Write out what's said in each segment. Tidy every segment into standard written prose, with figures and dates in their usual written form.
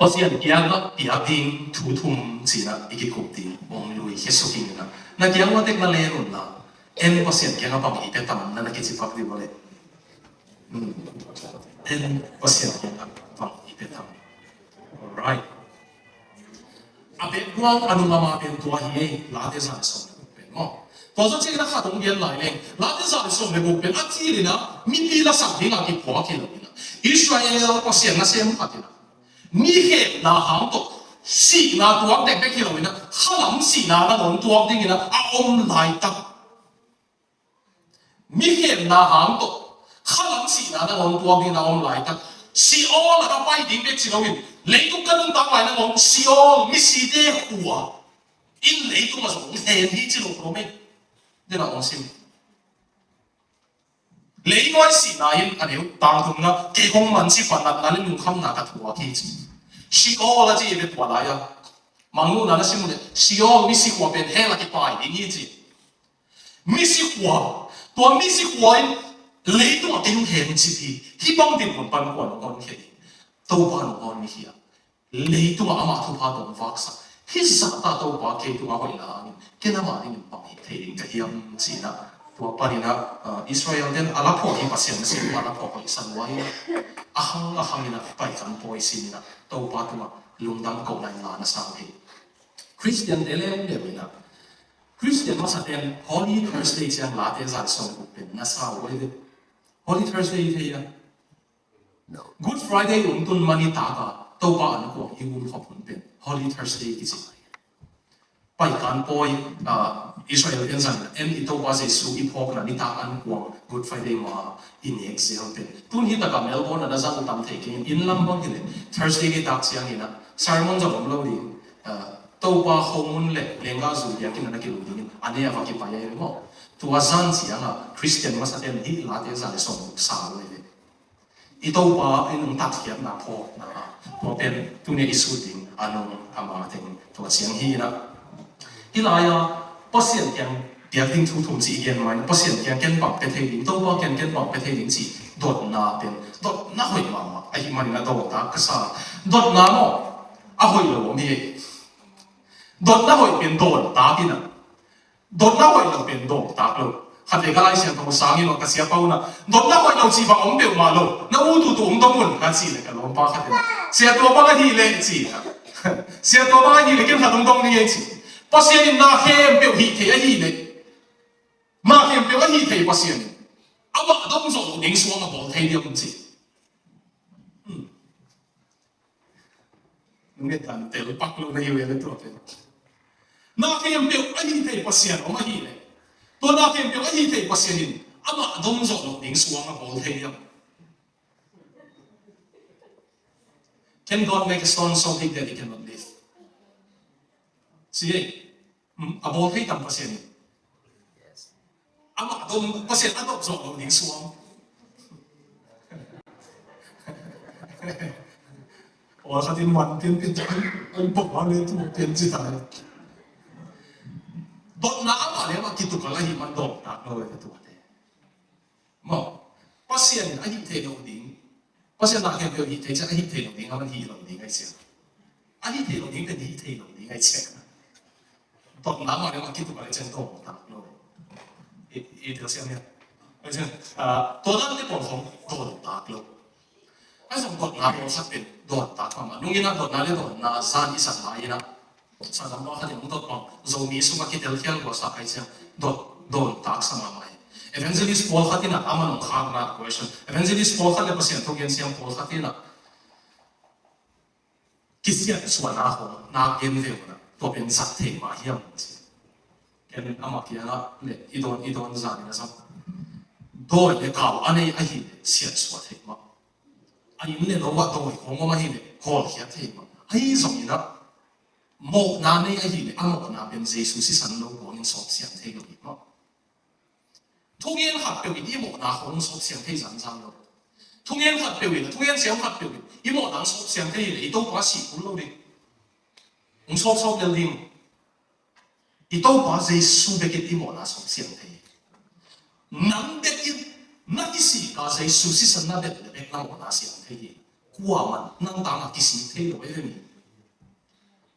Pasian kiaga piaping tutum sina ikikuti om lui hesuking na kiaga tek na lerun na en pasian kiaga pang ipetam na nakitsipak di bole en pasian kiaga pang ipetam. Alright, ape guang anu mama pen tua hi la de sa som pen mo to so ching na kha dong bian lai leng la de sa som le bu pen ati li na min pi la sang ding a ki pho ki lo na Israel pasian na sem khatina mi he na hang to si na tuak dek dek kilo ina halam si na non tuak ding ina a om lai tak mi he na hang to halam si na non tuak ding na om lai tak si all la pai ding dek si lo in lấy tung cái nông tác lại là ông si all mi si de hua in lấy tung mà dùng hèn hi chỉ lo pro mình đây là ông sim lấy nói si na in anh hiểu tang tung na cái công mình si phần là lên dùng không là cái thua kia si all là chỉ biết qua lại à mang luôn là sim này si all mi si hua bên hè là cái bài đi như gì mi si hua tua mi si hua in lấy tung mà cái nông hèn chỉ thì hi bang tiền còn ban quan còn cái tàu ba nó ngon như vậy, lấy tung mà thu phá đồng vác sa, hết giá ta tàu ba kia tung mà hồi là cái nào mà đi bằng hết thì cái hiểm gì na, tua ba đi na Israel den Arab họ thì pasien xin Arab họ hồi san wai, ahang na phải cần bồi xin na, tàu ba tung mà lung đam cầu này là na sang thì, Christian để lên để vậy na, Christian mà sát den Holy Thursday chẳng là thế giải song của bên na sao vậy đấy, Holy Thursday thế à? Good Friday tuần mani taka tàu ba anh ko iun khop hun pen Holy Thursday ki si pai kan poi Israel en san en tàu ba Jesu i phok na ni ta an ko Good Friday ma in excel pen tun hi ta ka Melbourne na za tam thei kin in lam bang ki Thursday ki tak siang ina sermon ja bom lo di tàu ba homun le lenga zu ya kin na ki lu di ane ya ki pa ya mo tu azan siang Christian ma sa en hi la te za le som sa le ito pa inong tatkiyat na po na po pen tunay isuting anong amating to siyang hina hilaya pasien yang biating tutum si igen man pasien yang ken bang pethe ito pa ken bang pethe si dot na pen dot na hoy mama ay man na to ta kasa dot na mo ahoy lo mi dot na hoy pen dot ta pina dot na hoy lo pen dot ta lo hạt để cái lai xem thằng sáng như nó cái xe bao na, đốt na quay đầu chỉ vào ống biểu mà lo, na u tu tu ống đông muốn cái gì này cái lồng ba hạt này, xe tua ba cái gì lên gì, xe tua ba cái gì lên cái hạt đông đông này gì, bác sĩ na hem biểu hít thế cái gì này, na hem biểu cái hít thế bác sĩ này, à mà đông rồi những số mà bỏ thế đi không gì, nghe thằng tèo bắt luôn này về lên tuột na hem biểu cái hít thế bác sĩ nó mà hít này. Tôi đã tìm được cái gì thì bác sĩ ama đông rồi nó đến xuống mà bỏ thế nhá. Can God make a stone so big that it cannot live? Sige, bỏ thế tầm bác sĩ ama đông bác sĩ ăn đông rồi nó đến xuống. Ủa sao tin hoàn tiền tiền anh bỏ lên thì tiền gì tại đốt na mà nếu mà kitu kalau himan dong tak lo itu ada. Mau pasien ahi te lo ding, pasien nak yang ahi te ahi te lo ding, aman hi lo ding aja. Ahi te lo ding kan hi te lo ding aja. Đốt na mà nếu mà kitu kalau chân dong tak lo. Itu siapa? Macam đốt na ni pun không dong tak lo. Asal đốt na pun sakit dong tak mà. Nunggu na đốt na le dong na san isan lain na. Sa dam lo hadin dot pang zomi suma kitel khial ko sa kai sia dot tak sama mai evangelist Paul khatina aman khak na question evangelist Paul khat le pasien to gen siam Paul khatina kisia suana ho na gen ve na to ben sak the ma hiam ken ama kia na le idon za ni na sam do le kaw anei a hi sia suwa the ma ai le lo wa to ko ma hi le hol khia the ma ai zong ina một na này ai hiện ăn một na bên Giêsu si sanh lâu của những sốt xiang thế cái gì mà thông nhiên hạt biểu hiện một na không sốt xiang thế dần dần lâu thông nhiên hạt biểu hiện thông nhiên xiang hạt biểu hiện một na sốt xiang thế này đâu quá xỉ cũng lâu đi ông sốt lên đi đâu quá Giêsu bị cái một na sốt xiang thế nắng biết cái nãy xỉ cả Giêsu si sanh na biết được làm một na xiang thế gì qua mà năng tăng cái gì thế rồi đấy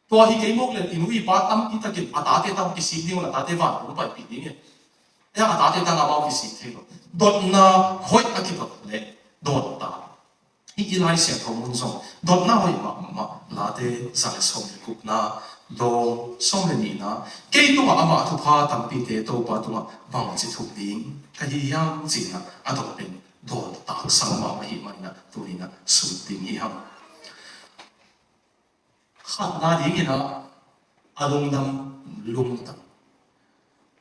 tua hi cái mốc lên inui ba tâm ít cái ata te tâm cái gì đi là ata te van cũng phải bị đi nhỉ ya ata te tăng bao cái gì thế rồi đột na hỏi cái đột lệ đột ta hi lai sẽ không muốn xong đột na hỏi mà là te sang xong cục na do xong lên nhỉ na cái tung mà thu pha tâm bị te tô ba tung bằng chỉ thuộc đi cái gì yang gì na anh đột bên đột ta sang mà hi mà na tụi na sụt đi hi ham khát na đi na alung dam lung dam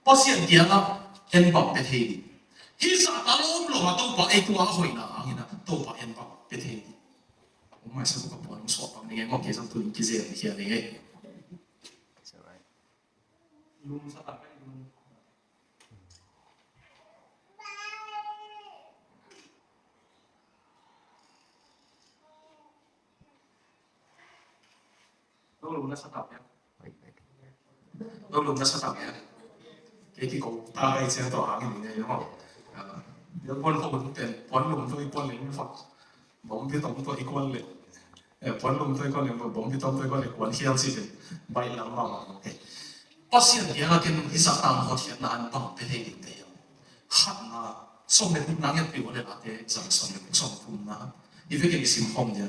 pasien dia na en bang pe thei hi sa ta lom lo ma to pa e tu a hoi na angina to pa en bang pe thei o mai sa ko pa so pa ni ngo ke sam tu ki ze ni hi ni lung sa ta pe lung na sa ta pe lung na sa ta pe cái cục ta hay xem tòa cái này đúng không? Nếu quân không tiền quân lùng tôi quân lính phật bóng phía tổng tôi quân lệ quân lùng tôi quân lính bóng phía tổng tôi quân lệ quân hiên gì đấy bay lắm mà bác sĩ thì là cái cái sản phẩm họ thiệt là anh bằng cái này đấy hạt na xong đến năng nhận biểu là cái sản phẩm xong cùng na như vậy cái sim home vậy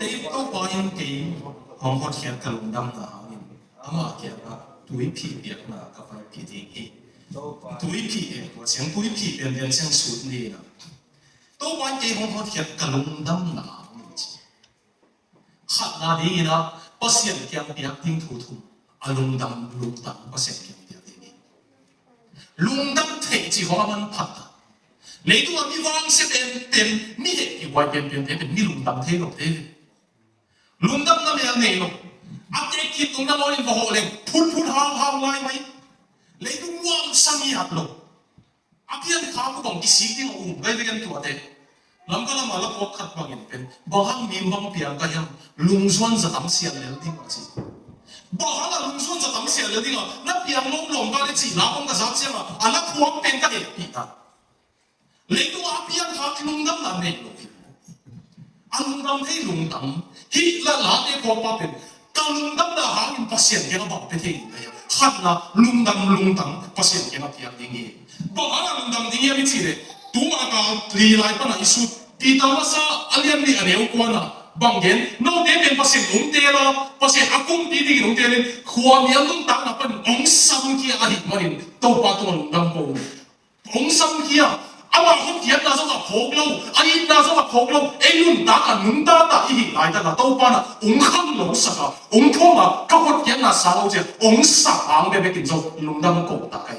đấy tôi bảo cái họ thiệt cái lùng đâm là ama cái tuổi phi biệt là các bạn phi thì tuổi phi của tiếng tuổi phi biến biến sang sụt đi là tôi quan cái hông họ thiệt cả lùng đâm là khát là đi là bác sĩ cái biệt tiếng thủ thủ lùng đâm bác sĩ cái biệt đi lùng đâm thế chỉ có mình phát lấy tôi mi vang sẽ bên mi hệ cái ngoài bên mi lùng đâm thế rồi thế lùng đâm nó là này rồi anh ấyคิดตรงนั้นมันบอกเลยพูดหาวไล่ไหมเลยดูว่าสามีหัดลงอันนี้ข้าวก็บอกกิสิที่เราไม่ได้กันตัวเด็กลำก็ลำมาแล้วพอขัดบางอย่างเป็นบอกให้มีบางเพียงก็ยังลุงส่วนจะทำเสียเลยที่มาจีบอกให้ลุงส่วนจะทำเสียเลยที่ว่านับเพียงลงก็ได้จีน้ำมันก็จะเสียมาอันนั้นพวกเป็นก็เด็กปีตาเลยดูว่าเพียงข้าวลุงน้ำนั่นเองอันลุงน้ำให้ลุงน้ำฮิละหลานเด็กพอมาเป็นlung dam da hangin pasien ke ba pe thei ya khat na lung dam pasien ke na piang ding ni ba hala lung dam ding ya mi chi le tu ma ka li lai pa na isu ti ta ma sa alian ni aneu ko na bang gen no de ben pasien ung te la pasien akung ti di ung te le khwa mi ang tung tak na pan ong sam ki a hi marin to pa to lung dam ko ong sam ki a ama không thiệt là do gặp phổ lâu, anh là do gặp phổ lâu, anh luôn đã cả nung đã ý lại đã là đâu ba là ông không lâu sắc à, ông không mà các con thiệt là sao chứ, ông sắc ang bé bé kinh doanh nung đâm cổ ta cái,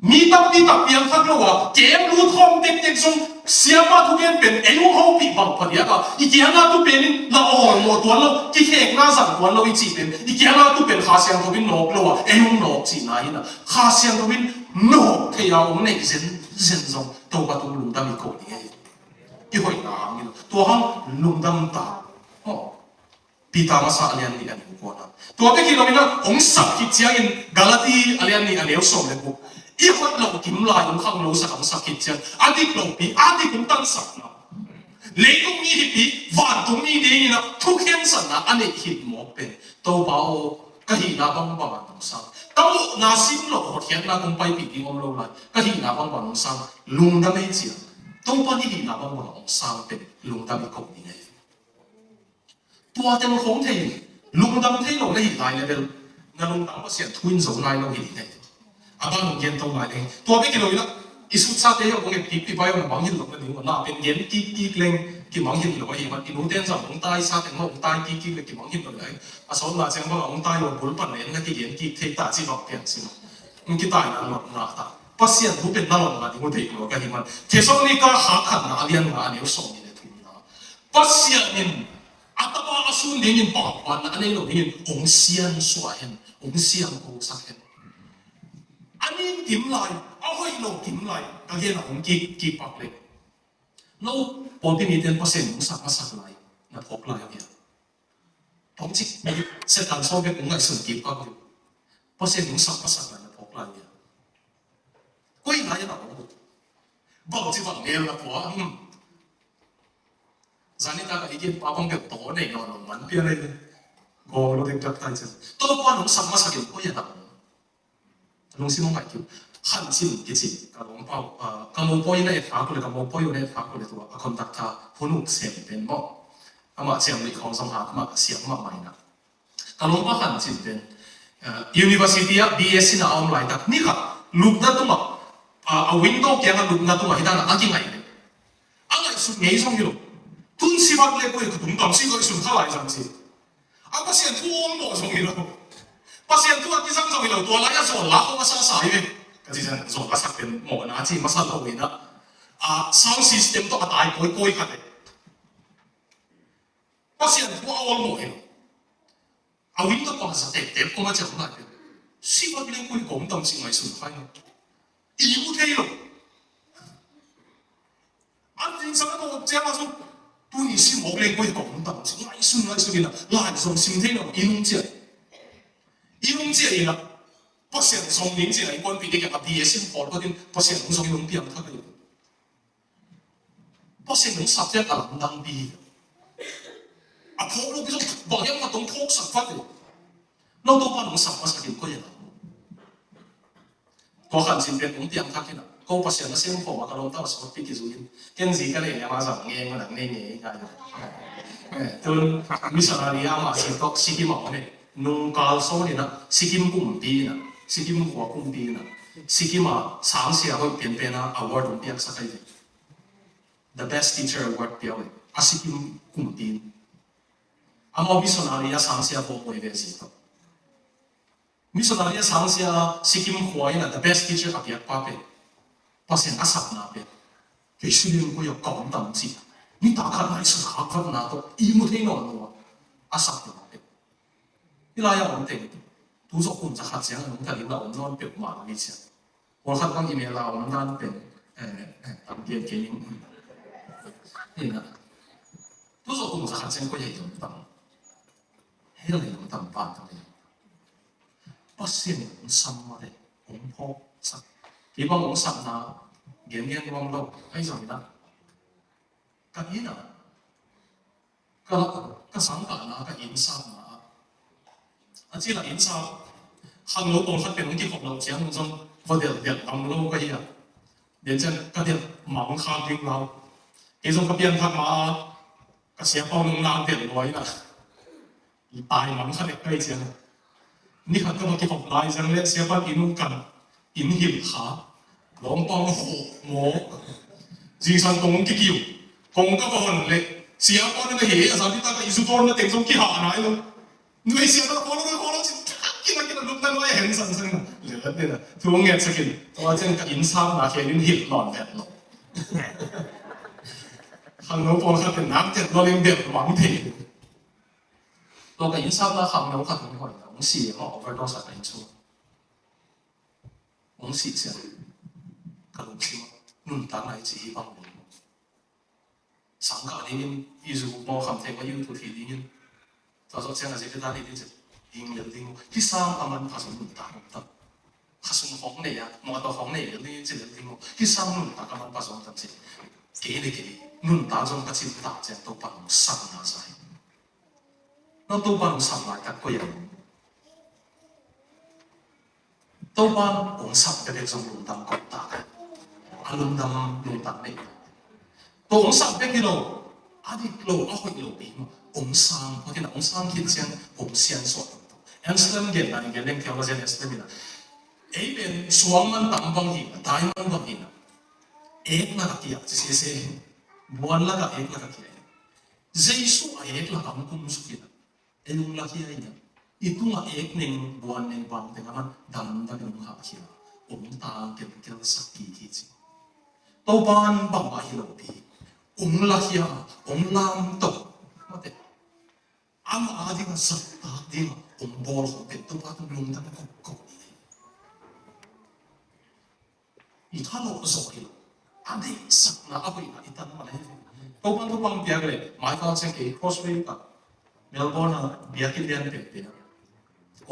mi tập biếng khác lâu à, kém lưu thông đẹp xong, xem mà thu bên bên anh không bị bằng phần gì cả, ý kiến là thu bên là một tuần lâu, cái hàng là rằng tuần lâu ý chỉ bên, ý kiến là thu bên khá xem thu bên nộp lâu à, anh không nộp chỉ này nè, khá xem thu bên no thì ông này dân dùng tôi bắt tôi lùng đâm bị cổ đi cái hồi nào như tôi không lùng đâm ta pita masa alian ni ani ko na tôi cái khi đó ông sắp khi chiang in galati alian ni ani ông lên bộ ý hot lâu kiếm lại ông không lâu sắp ông sắp khi chiang adik lâu bị adik cũng tăng sắp na lấy công như bị vạn công như thế na thu khen sẵn na anh ấy hít một bên tôi bảo cái gì na băng băng đồng sang tao na xin lộ thiệt na cũng bay bị đi ôm lâu lại cái gì na băng băng sang lung đâm ấy chứ tao bao nhiêu na băng băng sang bên lung đâm cục như này tua tên không thấy lung đâm thấy lộ này lại level na lung đâm có sẽ twin giống này lâu hiện này à bao nhiêu tiền tao lại đây tua biết cái rồi đó isu sa thế ông ấy bị bay ông bằng hiện lộ này nhưng mà na bên hiện kí lên cái bằng hiện lộ ấy mà cái nút đen rằng ông tai sa thì ông tai kí về cái bằng hiện lộ đấy à sau là chẳng bao ông tai ông bốn phần này cái hiện kí thấy ta chỉ bằng tiền xin ông cái tai là nó ta pasien bu bên nào là thì ông thấy nó cái gì mà thế sau này cái hạ khăn là alian là nếu sống như thế thôi pasien nên atapa asun nên bảo quản là anh ấy nên ông xiên xoa hen ông xiên cố sắc hen anh ấy kiếm lại ông ấy lâu kiếm lại cái gì là ông kí bạc lên nó bọn cái này tên pasien ông sắc lại là phốt lại vậy ông chỉ sẽ thành sau cái cũng ngay sừng kịp các bạn pasien ông sắc lại là phốt lại vậy quay lại là ông bang chỉ bằng nghề là của Zanita ka igin pa bang cái tổ này nó mình biết đây go lo được tay chân tôi qua nó sắm mà sao kiểu có gì đâu nó xin không phải kiểu hành trình cái gì cái ông bảo cái mô bôi này phá của cái mô bôi này phá của cáiตัว contact หุ่นเสียงเป็นบ่màเสียงในของสมหามาเสียงมาใหม่นะก็ลงมาหันจิตเป็นUniversity BSc นะเอาหลายตักนี่ค่ะลูกนั่นตัวมาเอาวินโดว์แกงลูกนั่นตัวมาที่ด้านนั้นกี่ไงเนี่ยอะไรสุดไงส่งอยู่ทุนสิบักเล็กกว่าคือตุ้มต่ำสิก็สุดเท่าไหร่จังสิเอาภาษาทั่วหมดส่งอยู่ภาษาทั่วที่สั่งส่งอยู่ตัวอะไรจะสอนละเขามาสอนสายเลยก็ที่จะสอนภาษาเป็นหมอนะที่มาสอนเราเลยนะsound system ต้องตายก้อยๆกันเลยภาษาทั่วเอาหมดเลยเอาวินโดว์ภาษาเต็มก็มาจากไหนสิบักเล็กกว่าผมต่ำสิไงสุดท้ายอีกอุทัยหรออันนี้สังเกตเจ้ามาสุดตัวนี้สิบักเล็กกว่าผมต่ำสิไงสุดกินนะหลายส่งสิ่งที่เราอินเจนะภาษาส่งอินเจนะคนปีเด็กกับดีเอสพอก็ดิ้นภาษาส่งอินเดียมันเท่ากันภาษาส่งสับเจ้ากับดังบีพอเราไปส่งบอกยังมาต้องพกสับฟัดเลยเราต้องมาส่งสับภาษาเดียวก็ยังก็ขันสินเป็นองค์เตียงทักที่น่ะก็ภาษาเสียงผมว่าเราต้องสอนปีกิจุนเก่งสิกันเลยมาสั่งเงี้ยมาหนังเงี้ยกันจนมิสนารีอามาสิก็สิกิมเอาเนี่ยนุ่งกาลโซ่เนี่ยนะสิกิมกุมปีนะสิกิมหัวกุมปีนะสิกิมาสามเสียก็เปลี่ยนเป็นนะอวอร์ดเปียกสักที The best teacher award เปียกเลยสิกิมกุมปีอามามิสนารีอาสามเสียพอไปเวสิก็มิสนารีอาสามเสียสิกิมหัวเนี่ย The best teacher กับเปียกป้าเป็นภาษาอาสับนาเป็นเฮ้ยสิ่งนี้ก็ยังก่อนตั้งสินี่ตาขันไม่สุดขาขันนาตัวอีมุเทนอนนัวอาสับนาเป็นนี่ลายอย่างเต็มทุกสกุลจะขัดเสียงเหมือนกันเรานอนเปียกหมาไม่เสียวันขัดตั้งอีเมลเรานั่นเป็นตั้งเกียร์เกียร์นี่นะทุกสกุลจะขัดเสียงก็ยังต้องตั้งให้เราต้องตั้งปานตั้งเลยภาษาของซ้ำมาเลยองค์พ่อสักที่บางองค์สับนาเงี้ยที่บางเราให้สอนนะกับยี่น่ะก็สังกัดนะกับอินสับนะอาชีพละอินสับข้างโลกองค์เป็นองค์ที่ของเราเจ้ามันจงพอเดี๋ยวทำโลกก็ยี่เดี๋ยวจะก็เดี๋ยวหมังข้างดิ้งเราไอ้จงก็เปลี่ยนทักมาก็เสียเป้าหนึ่งนานเดือดร้อยนะตายหมังข้างเด็กใกล้เชียงนี่ขัดก็มาที่ของลายจังเลยเสียบ้านอินุ่งกันอินหิมขาหลงปองโหโง่จีสันตรงกิ๊กอยู่คงก็คนเลยเสียบ้านนั่นเหรอสามีตาก็อิสุตอนนั่นเต็มทรงกี่หาหน่อยเลยหน่วยเสียบ้านคนละจิกินลูกนั่นว่าเห็นสันสันเหลือเนี่ยนะทุกเงี้ยสกินตัวเจ้าก็อินซ้ำนะแค่อินหิมหลอนแผ่นหลงข้างโน้นปองข้าเป็นน้ำเจ็ดเราเลี้ยงเด็กหวังทีตัวก็อินซ้ำนะข้างโน้นข้าถึงหอยองสี่เขาเอาไป多少人做องสี่เสียก็ลงสินุ่นตั้งไหนจีบางคนสังกัดนี้ยี่สิบมอคำเทว่ายูทูบทีนี้ตอนนี้เจ้าหน้าที่ด้านนี้จะยิงเรื่องนี้ที่สร้างอามันผสมนุ่นตั้งตั้งผสมของเนี่ยมอตัวของเนี่ยเรื่องนี้จะเรื่องนี้ที่สร้างนุ่นตั้งอามันผสมตั้งสิเกี่ยเลยนุ่นตั้งจงกระชิบตั้งเจ้าตัวปังสั่งน่าใจนั่นตัวปังสั่งหลายกันก็ยังตัวบ้านองสับเป็นเรื่องลุงดำกดตาอารมณ์ดำลุงดำเนี่ยตัวองสับเป็นกิโลอาทิตย์โลเอาไปกิโลปีมั้งองสังเพราะที่นั่นองสังคิดเช่นองเสียนสวดเอ็นสเลมเกนนั่นเกนเล่นเที่ยวมาเช่นเอ็นสเลมนะเอ้เป็นสวงมันดำบางหินตายมันบางหินเอกละกับที่อ่ะจะเสียบัวละกับเอกละกับที่เจสุเอกละกับมันคุ้มสุกินะเอ็นลุงละที่อะไรเนี่ยitu nggak ekning buan neng bang dengan dalam dalam hakir tang kel sakit hiji toban bang ahilopi lahia lam to mate am adi kan sakta di bol hopet to patun lum dan ko italo sokil adi sakna abai na itan male toban biagre mai ka sengke crossway ka Melbourne biakin dian pe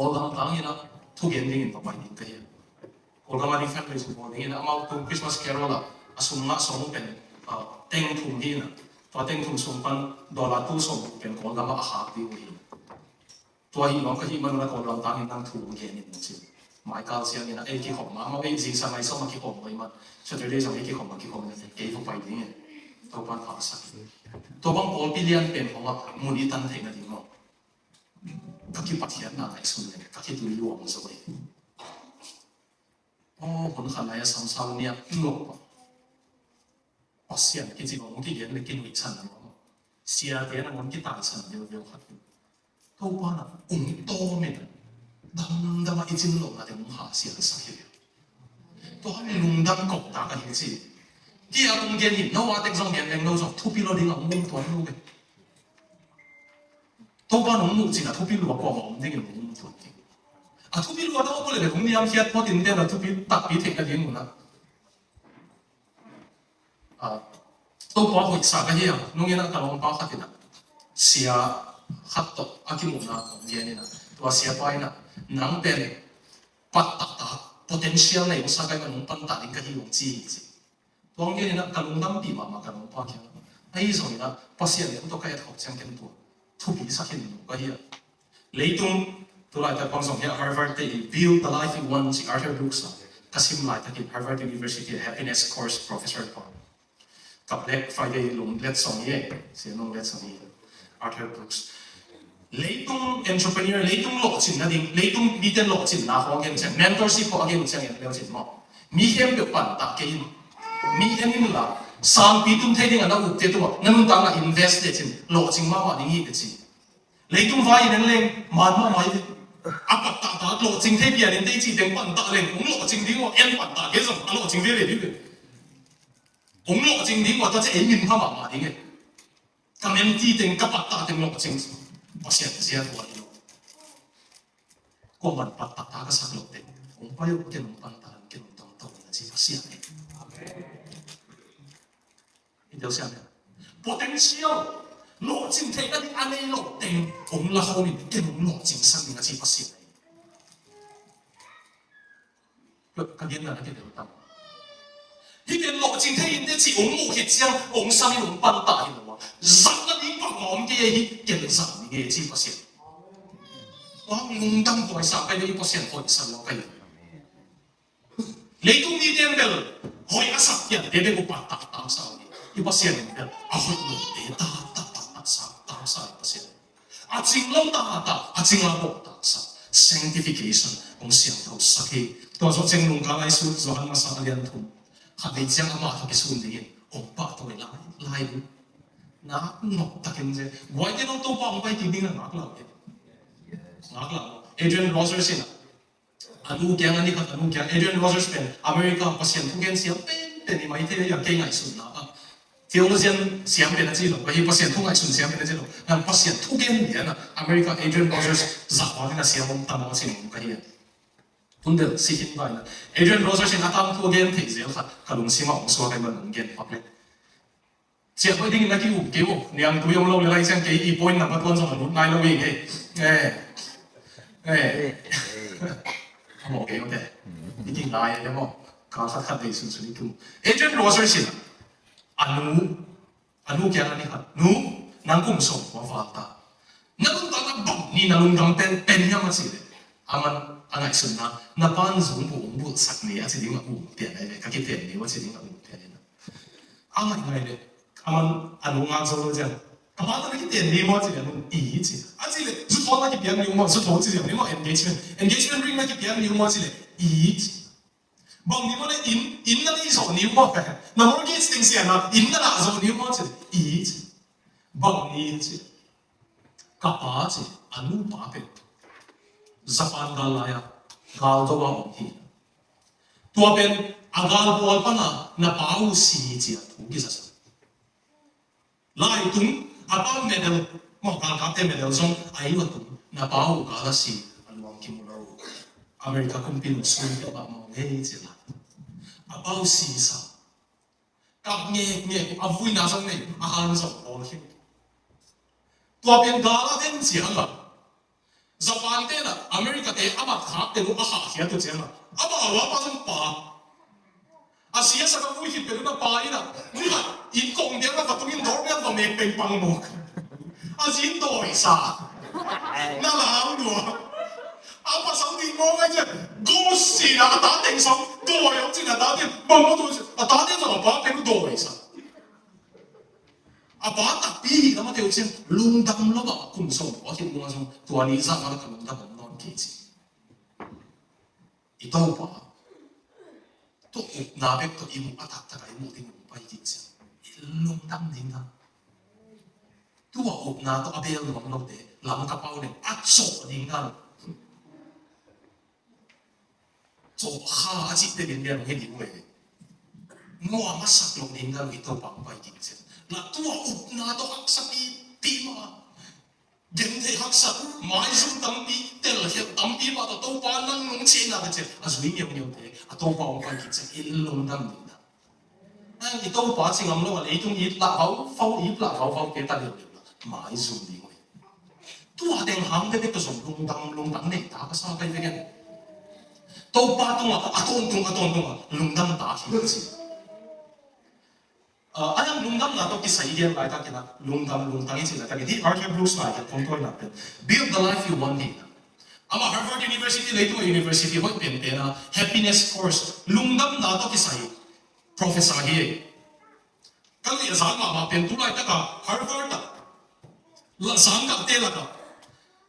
Kolgama tangina two ending in Papa in Kaya. Kolgama di family support in amount to Christmas Carola, sum nga song pen teng thum hi na to teng thum sum pan dollar tu sum pen ko lama a ha ti hi to hi no ka hi man na ko lam tang nang thu ge ni chi mai kal siang ni na e ki khom ma e ji sa mai so ma ki khom mai ma Saturday jong e ki khom ma ki khom na ke fu pai ni to pan ha sa to bang pol billion pen ko ma mun i tan thei na di mo ka ki pathian na ai sun le ka ki tu luang so leคนขันไหนสามสาวเนี่ยหลบพอเสียงกินสิบองที่เรียนเลยกินวิชันนะเสียเดียนมันกินตาชันเดียวครับทุกวันอ่ะโตเนี่ยดำมาอีจินหลงนะเดี๋ยวมึงหาเสียสักทีตัวให้ลุงดำกบตากันจริงๆที่อาตรงเรียนหินน้องว่าเด็กสองเรียนเองเราสอบทุบปีเราดิ้งอ่ะมุ่งตัวลูกเลยทุกวันน้องมุ่งจริงอ่ะทุบปีหลวงกว่าผมดิ้งอย่างมุ่งตัวจริงทุบปีหลวงต้องเอาไปเลยผมนี่ยามเทียบพอตินเดียร์ทุบปีตัดปีเทคกันเลี้ยงหมดนะตัวพอหอยสักกันเหี้ยน้องยันตะลงป้าขัดตินะเสียขัดตกอากิมุนะของเรียนนี่นะตัวเสียไปนะนังเป็นปัตตา potential ในอุตสาหกรรมมันปันตัดอินกับที่ลงจีตัวนี้นะการลงน้ำปีมาการลงป้าแค่ไอ้ส่วนนี้นะภาษีเนี่ยต้องการให้เขาเชื่อกันตัวทุบปีสักแค่หนึ่งก็เหี้ยเลยตรงตัวอะไรแต่บางส่วนเนี่ย Harvard ได้ build the life you want จาก Arthur Brooks นะก็ซิมไลท์ที่ Harvard University Happiness Course Professor ก่อนกับเล็ก Friday ลงเล็กสองยี่เสียลงเล็กสองยี่ Arthur Brooks เลยตรง entrepreneur เลยตรงหลอกจินนะดิเลยตรงมีแต่หลอกจินนะของเงี้ยเช่น mentorship ของเงี้ยเช่นเลี้ยวจินมั้งมีเข้มเดือดปั่นตะเกียนมีอันนี้มั้งละสามปีตุ้มเทดิ้งอันนั้นอุดเตตัวนั่นมึงตั้งละ invest เด็ดจินหลอกจินมากกว่านี้อีกจิเลยตรงไฟนั่นเองมันมาไม่อาปัตตาตาหลอกจินเทปีอันนี้ได้จีเด้งปั่นตะเลยผมหลอกจินดิ้งว่าเอ็นปั่นตะเกี่ยวกับหลอกจินเรื่องอะไรดิผมหลอกจินดิ้งว่าตัวจะเอ็นมินเข้ามาดิ้งก็เอ็นที่เด้งกับปัตตาเด้งหลอกจินภาษาเสียตัวนี้ก็มันปัตตาก็สักหลอกเด้งผมไปอยู่เกี่ยวกับปั่นตาเกี่ยวกับตรงนั้นจีภาษาเนี่ยเดี๋ยวเสียเนี่ย potential หลอกจินเทกันอันนี้หลอกเด้งผมละเขามีเกี่ยวกับหลอกจินสักหนึ่งจีภาษาเนี่ยก็เรียนอะไรกันเดี๋ยวตั้งที่เป็นหลอกจินเทอินเดียจีผม冇去將ผม上面ผมปั่นตาอยู่ว่าสักนั้นยิ่งกว่าผม嘅嘢เกี่ยวกับสัก嘅嘢จีภาษาว่าลุงตั้งตัวสักไปด้วยภาษาคนสักเราไปเลยตรงนี้เดียนเบลหอยสักอย่างเดี๋ยวเป็นอุปสรรคตามสาวนี่ที่ภาษาเนี่ยเบลเอาหอยหลุดเดี๋ยวตาสักตามสาวภาษาอาจริงเราตาอาจริงเราบอกตาสัก sanctification ผมเสียงเขาสักทีตัวส่วนเชิงลุงกาไลสุดส่วนมาสักเรียนทุ่มขัดในเจ้าอามาทุกส่วนนี้ผมปะตัวไล่นักหนกตะเกียงเจ้ไว้ที่เราตัวปองไปจริงๆนักเราเอเดรียนโรเซอร์สินะอันนู้นแกงอันนี้ก็อันนู้นแกงเอเดรียนโรเซอร์เป็นอเมริกาภาษาทุกอย่างเสียเป็นนี่ไม่เท่าอย่างเก่งไงสุดนะที่เราเรียนเสียเป็นอะไรจีโร่ก็ที่ภาษาทุกอย่างสุดเสียเป็นอะไรจีโร่งั้นภาษาทุกอย่างเนี่ยนะอเมริกาเอเดรียนโรเซอร์จับว่าที่นั่นเสียผมตามมาสิ่งก็ที่คุณเดลสิหินไปนะเอเดรียนโรเซอร์สินะตามทุกอย่างที่เสียค่ะขลุ่มซีมาองค์สวากันมันเงี้ยพับเลยเจ้าไม่ได้ยินนักกิ้วเกี่ยวเนี่ยตัวยงเราเลยเช่นเกี่ยวอีพอยน์นำมาตัวสมนุนนายเราเองโอเคนี่กินได้ยังมั้งการขัดได้สุดๆนี่คือเอเจนต์โรเซอร์สินะอันนู้แกนั่นนี่ครับนู้นั่งกุ้งส่งว่าฟ้าตานั่งกุ้งตาบังนี่นั่งกุ้งกำเป็นยังมาสิเลยมันอะไรสุดนะนับวันส่งบุสักเนี่ยสิดิ้งมาเตียนอะไรก็คิดเตียนนี่ว่าสิดิ้งมาเตียนนี่นะไงเลยมันอันนู้งานส่งเลยจ้ะก็มาตอนนี้เตียนนี่ว่าสิเนี่ยอีจีสิเลยสุดท้ายนักเปียนนี่ว่าสุดท้ายสิเนี่ยว่า engagement ring นักเปียนนี่ว่าสิเลยอีจีบางทีมันอินนั่นอีส่วนนี้ว่าแบบนั่นมันกี่สิ่งเสียนะอินนั่นอะส่วนนี้ว่าสิอีจีบางทีจีกับป้าจีอันนู้นป้าเป็นญี่ปุ่นกาลายกาลตัวบางทีตัวเป็นอากาลบอลปนะนับเอาสีจีถูกกี่สักไล่ตุ้งอาป้าเมดัลมองการกับเตเมดัลส่งไอ้วัตถุนับเอากาลสีอันวางคิมุลาอเมริกาคุมพินสุนทรภาพมองเฮ้ยจีละอาป้าสีสักกับเงี้ยอาวุธน่าสนใจอาหารส่งโอเคตัวเป็นกาลเดนจีฮัลโหลญี่ปุ่นเตนะอเมริกาเตะอาบัตขาเตนุอาหารเฮียตัวเจ้าอาบัตว่าป้าส่งป้า Asia sa kamuhit pero na pain na. Nila, inkong dia na katungin doorbell to may pengpang mo. Asin to isa. Nalang mo. Apa sang di mo nga dyan. Gosi na katating sang doy. Ang sinatatin. Bang mo doon siya. Katatin sa ba pero doy isa. Apa tapi naman tayo siya. Lungdam lo ba? Kumsong. Wakit mo nga siyang tuwan isa nga nakalungdam ang non kisi. Ito ba? Ito nabek to imu atak takay mo din mo pa ikinsa. Ilungdam din na. Tuwa na to abel mo no de lam kapaw ne atso din na. So ha aji de din yan hindi mo eh. Mo masak lo din na ito pa pa ikinsa. Na tuwa na to aksapi pima. Gente haksa mai zum tampi tel hiat tampi ba to pa nang nung china ka che aswing yong yong te ato pa ang pagkitsa ilong dam din na ang ito pa singam lo wala itong itla fau ke ta de mai zum di mo tu adeng hang de to som lung dam ne ta ka sa kai vegen to pa tung aton tung lung dam ta hi chi ayang lungdam na to kisah iyan lai ta kina lungdam sila ta di Arthur Brooks lai ka kontrol natin build the life you want din ama Harvard University lai to university hoi pen na happiness course lungdam na to kisah professor hi kalau ya sama pen tu lai ta ka Harvard la sang ka te la ka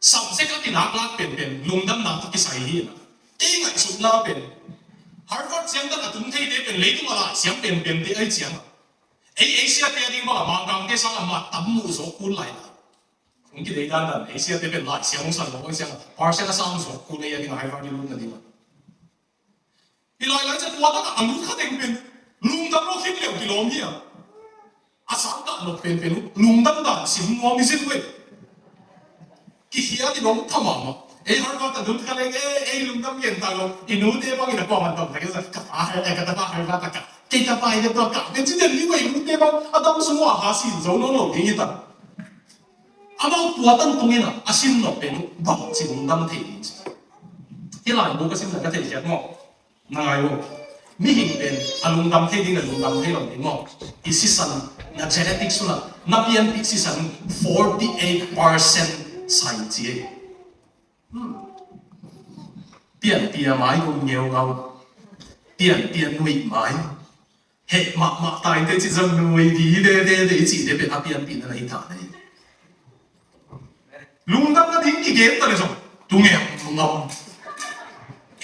subject ka tinaklat pen lungdam na to kisah hi na ngai sut na pen Harvard siang ta ka tum thei de pen leitung ala siang pen de ai siang Asia te ding ba mang ke sang ma tam mu so kun lai na ung ki dei dan Asia te ben lai siang san lo siang parcel na sang so kun ya ding hai fa di lu na ding ilai lai cha tua ta ang lu kha ding ben lung dam lo khip leo kilom hi a sang ta lo pen lung dam da sim mo mi sin we ki hia di long thama ma har ba ta dum kha le lung dam yen ta lo inu te ba ki na ko man ta ka sa ka har ba ta ka kita pa ida to ka den den li wei lu te ba adam semua hasil zo no lo ding ita amau puatan tungina asin no pen bang sin dam the din ti lai bo ka sin ka the hiat mo na ngai wo mi hing pen alung dam the ding alung dam the lo ding mo isisan na genetics na na pian isisan 48% sai ji pian mai ko nhiều ngau pian nuôi mai hệ mạ tài thế chỉ dần nuôi đi để chỉ để bị áp bị nó hình thản này lung đâm nó tính cái game đó là sao tung nghèo ngầm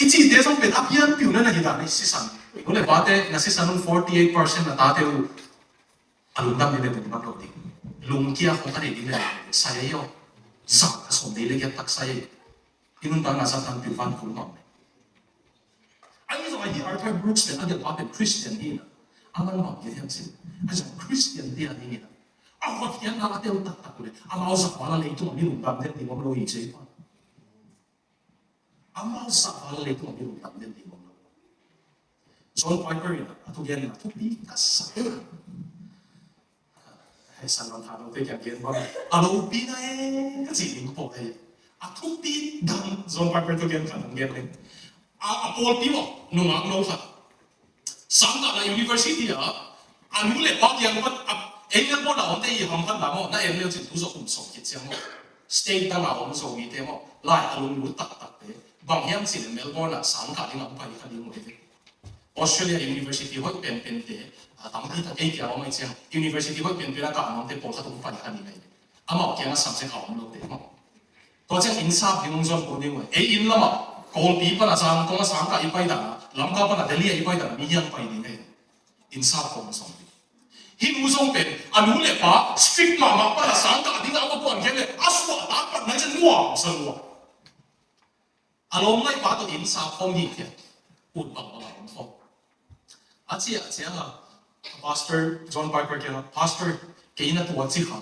ít chỉ để xong bị áp bị nó là hình thản này sinh sản có lẽ bảo thế là sinh sản 48% là ta theo lung đâm này bị bắt đầu đi lung kia không có thể đi này sai ấy không sao cái số đấy lấy cái tắc sai inun ta nasa tan bị van khủng hoảng anh ấy nói Arthur Brooks là anh ấy Christian đi aman mau jadi hamsin, aja Christian dia ini. Awak yang nak tahu tak boleh. Amal sakwala itu minum tamden di mobil ini. Amal sakwala itu minum tamden di mobil. John Piper ya, atau dia ni, atau bikas. Hai sangat tahu tu yang dia bawa. Alau bina kasi lingkup eh. Atau bin dan John Piper tu dia kan dia ni. Apol piwo, nungang nungkat. Sangka na university anu le pak yang pat engel mo na onte i ham kan da mo na engel chin tu so kum so kit siang mo state ta ma om so mi te mo lai alun lu tak te bang hiam sin Melbourne na sangka ding am pai ka ding mo te Australia University hoi pen te tam ti ta ei kia mo mai siang university hoi pen na ka am te pol kha tum pai ka ni nei ama kia na sam se ka om lo te mo to chang insaf ding zon ko ding mo ei in lama kong pi pa na sang kong sangka i pai da lam ka pa na delia i pai da mi yang pai ni nei insaf ko song hin musong pen anu le pa strict ma pa la sang ka ding apa pon ke le aswa ta pa na chen nuang sa nuang alom lai pa to insaf ko mi ke ut bang bang ko achi pastor John Piper ke pastor ke ina to chi kha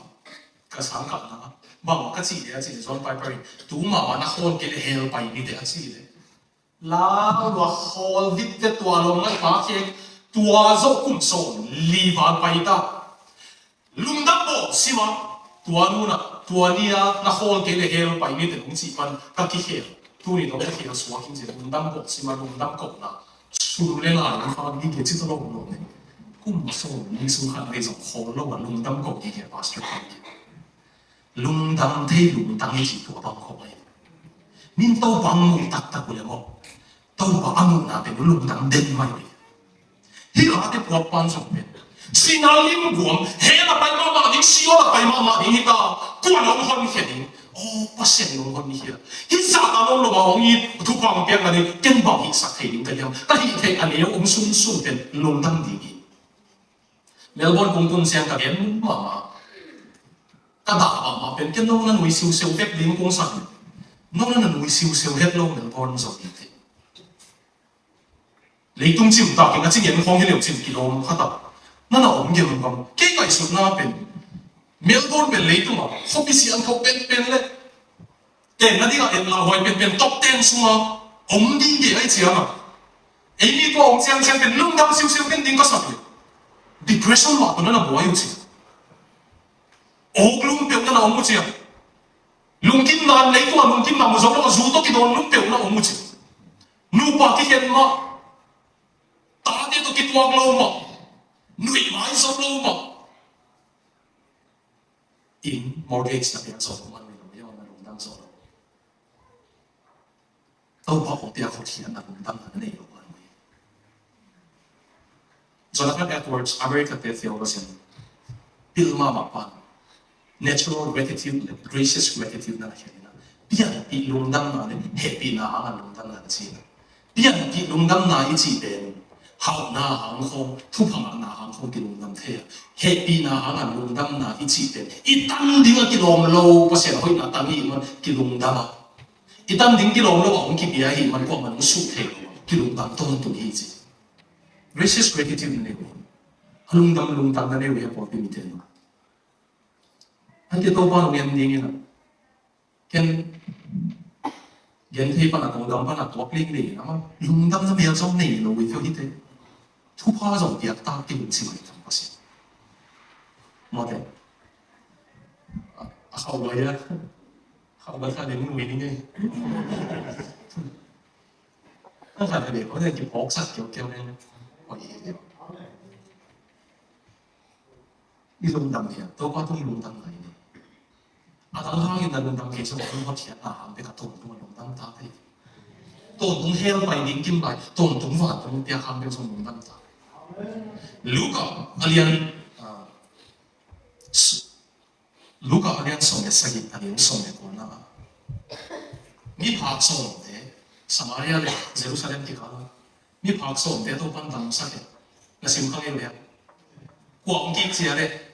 ka sang ka na bang ka chi de chi John Piper tu ma na khon ke le hel pai ni de chi de la wa hol vit te to alom lai pa ke tua zo kum so li va paita lungdam bo siwa tua nuna tua nia na hol ke le hel pai ni te lung chi pan ka ki hel tu ni no ke hel suwa kin je lungdam bo sima lungdam ko na sùn lên lại nó pha đi kia chỉ tao lâu rồi cũng số những số khác cái dòng khó lâu và lung tâm cầu gì kia pastor kia lung tâm thấy lung tâm chỉ của bằng khó ấy nên tao bằng một tắc tắc của em không tao bằng anh nào bên lung tâm đến mai rồi hi là cái bộ quan trọng bên xin nào im guồng hè là bài mà những siêu là bài mà những ta quan long hơn cái này bác sĩ long hơn như thế hi sao ta long lo mà ông ấy thu quang bên này kiến bảo hi sắc thấy những cái nào ta hi thấy anh ấy ông xuân xuân bên lung tâm đi Melbourne công công xem cả biển mà ta đã mà bên cái nông nó nuôi siêu siêu phép đến công sản nông nó nuôi siêu siêu hết lâu Melbourne rồi như thế lấy tung chiều ta cái cái chuyện không hiểu nhiều chuyện kilo phát tập nó là ổn nhiều lắm cái ngày suốt na bên Melbourne bên lấy tung mà không biết gì ăn không bên bên đấy cái nó đi là em là hoài bên top 10 xuống mà ổn đi gì ấy chứ mà ấy đi qua ổn xem bên lông đâm siêu siêu bên đinh có sao depression mà tụi nó là bùa yêu gì lung biểu nó ổn một chuyện lung kim nan lấy tung lung kim nan một giống nó dù tôi cái đồ lung biểu nó ổn một chuyện nu ba cái hiện mà ta đi tôi cái tuang lâu mà nuôi mãi sống lâu mà in mortgage là tiền số của mình rồi nhưng mà lung đâm số đâu đâu bảo họ tiền họ tiền là lung đâm là cái này rồi Jonathan Edwards, American theologian, Pilma Mapan, natural gratitude, gracious gratitude na nakikita. Pian pi lungdam na happy na ang lungdam na sila. Pian pi lungdam na ichiben, hao na hang hong, tupang na hang hong kilungdam thea. Happy na ang lungdam na ichiben. Itam ding kilom lo pa siya hoy na tangi man kilungdam. Itam ding kilom lo ang kibiyahi man ko man su the kilungdam ton tun hiji. Gracious gratitude này, lung tâm này về bỏ đi 밑에 너. anh cái tôi bao nhiêu年了，跟thấy bạn là共đồng bạn là tốt lên này, mà lung tâm nó bây giờ này nó về theo như thế, thu hoa rồi việc ta cái vấn đề này không có gì, mà thế, hậu vậy á, hậu vậy ta đến người đi ngay, không phải là để có thể chụp bóc sát kiểu này. đi lung tâm thì tôi có thông lung tâm này当下嘅lung tâm其實我都開始行比較同lung tâm ta thì同heo拜年金拜同法同啲行嘅種lung tâm ta Luka alian送嘅生意alian送嘅過啦你拍送嘅Samaria咧Jerusalem啲講你拍送嘅都班當殺嘅那小康嘅咩光擊之後咧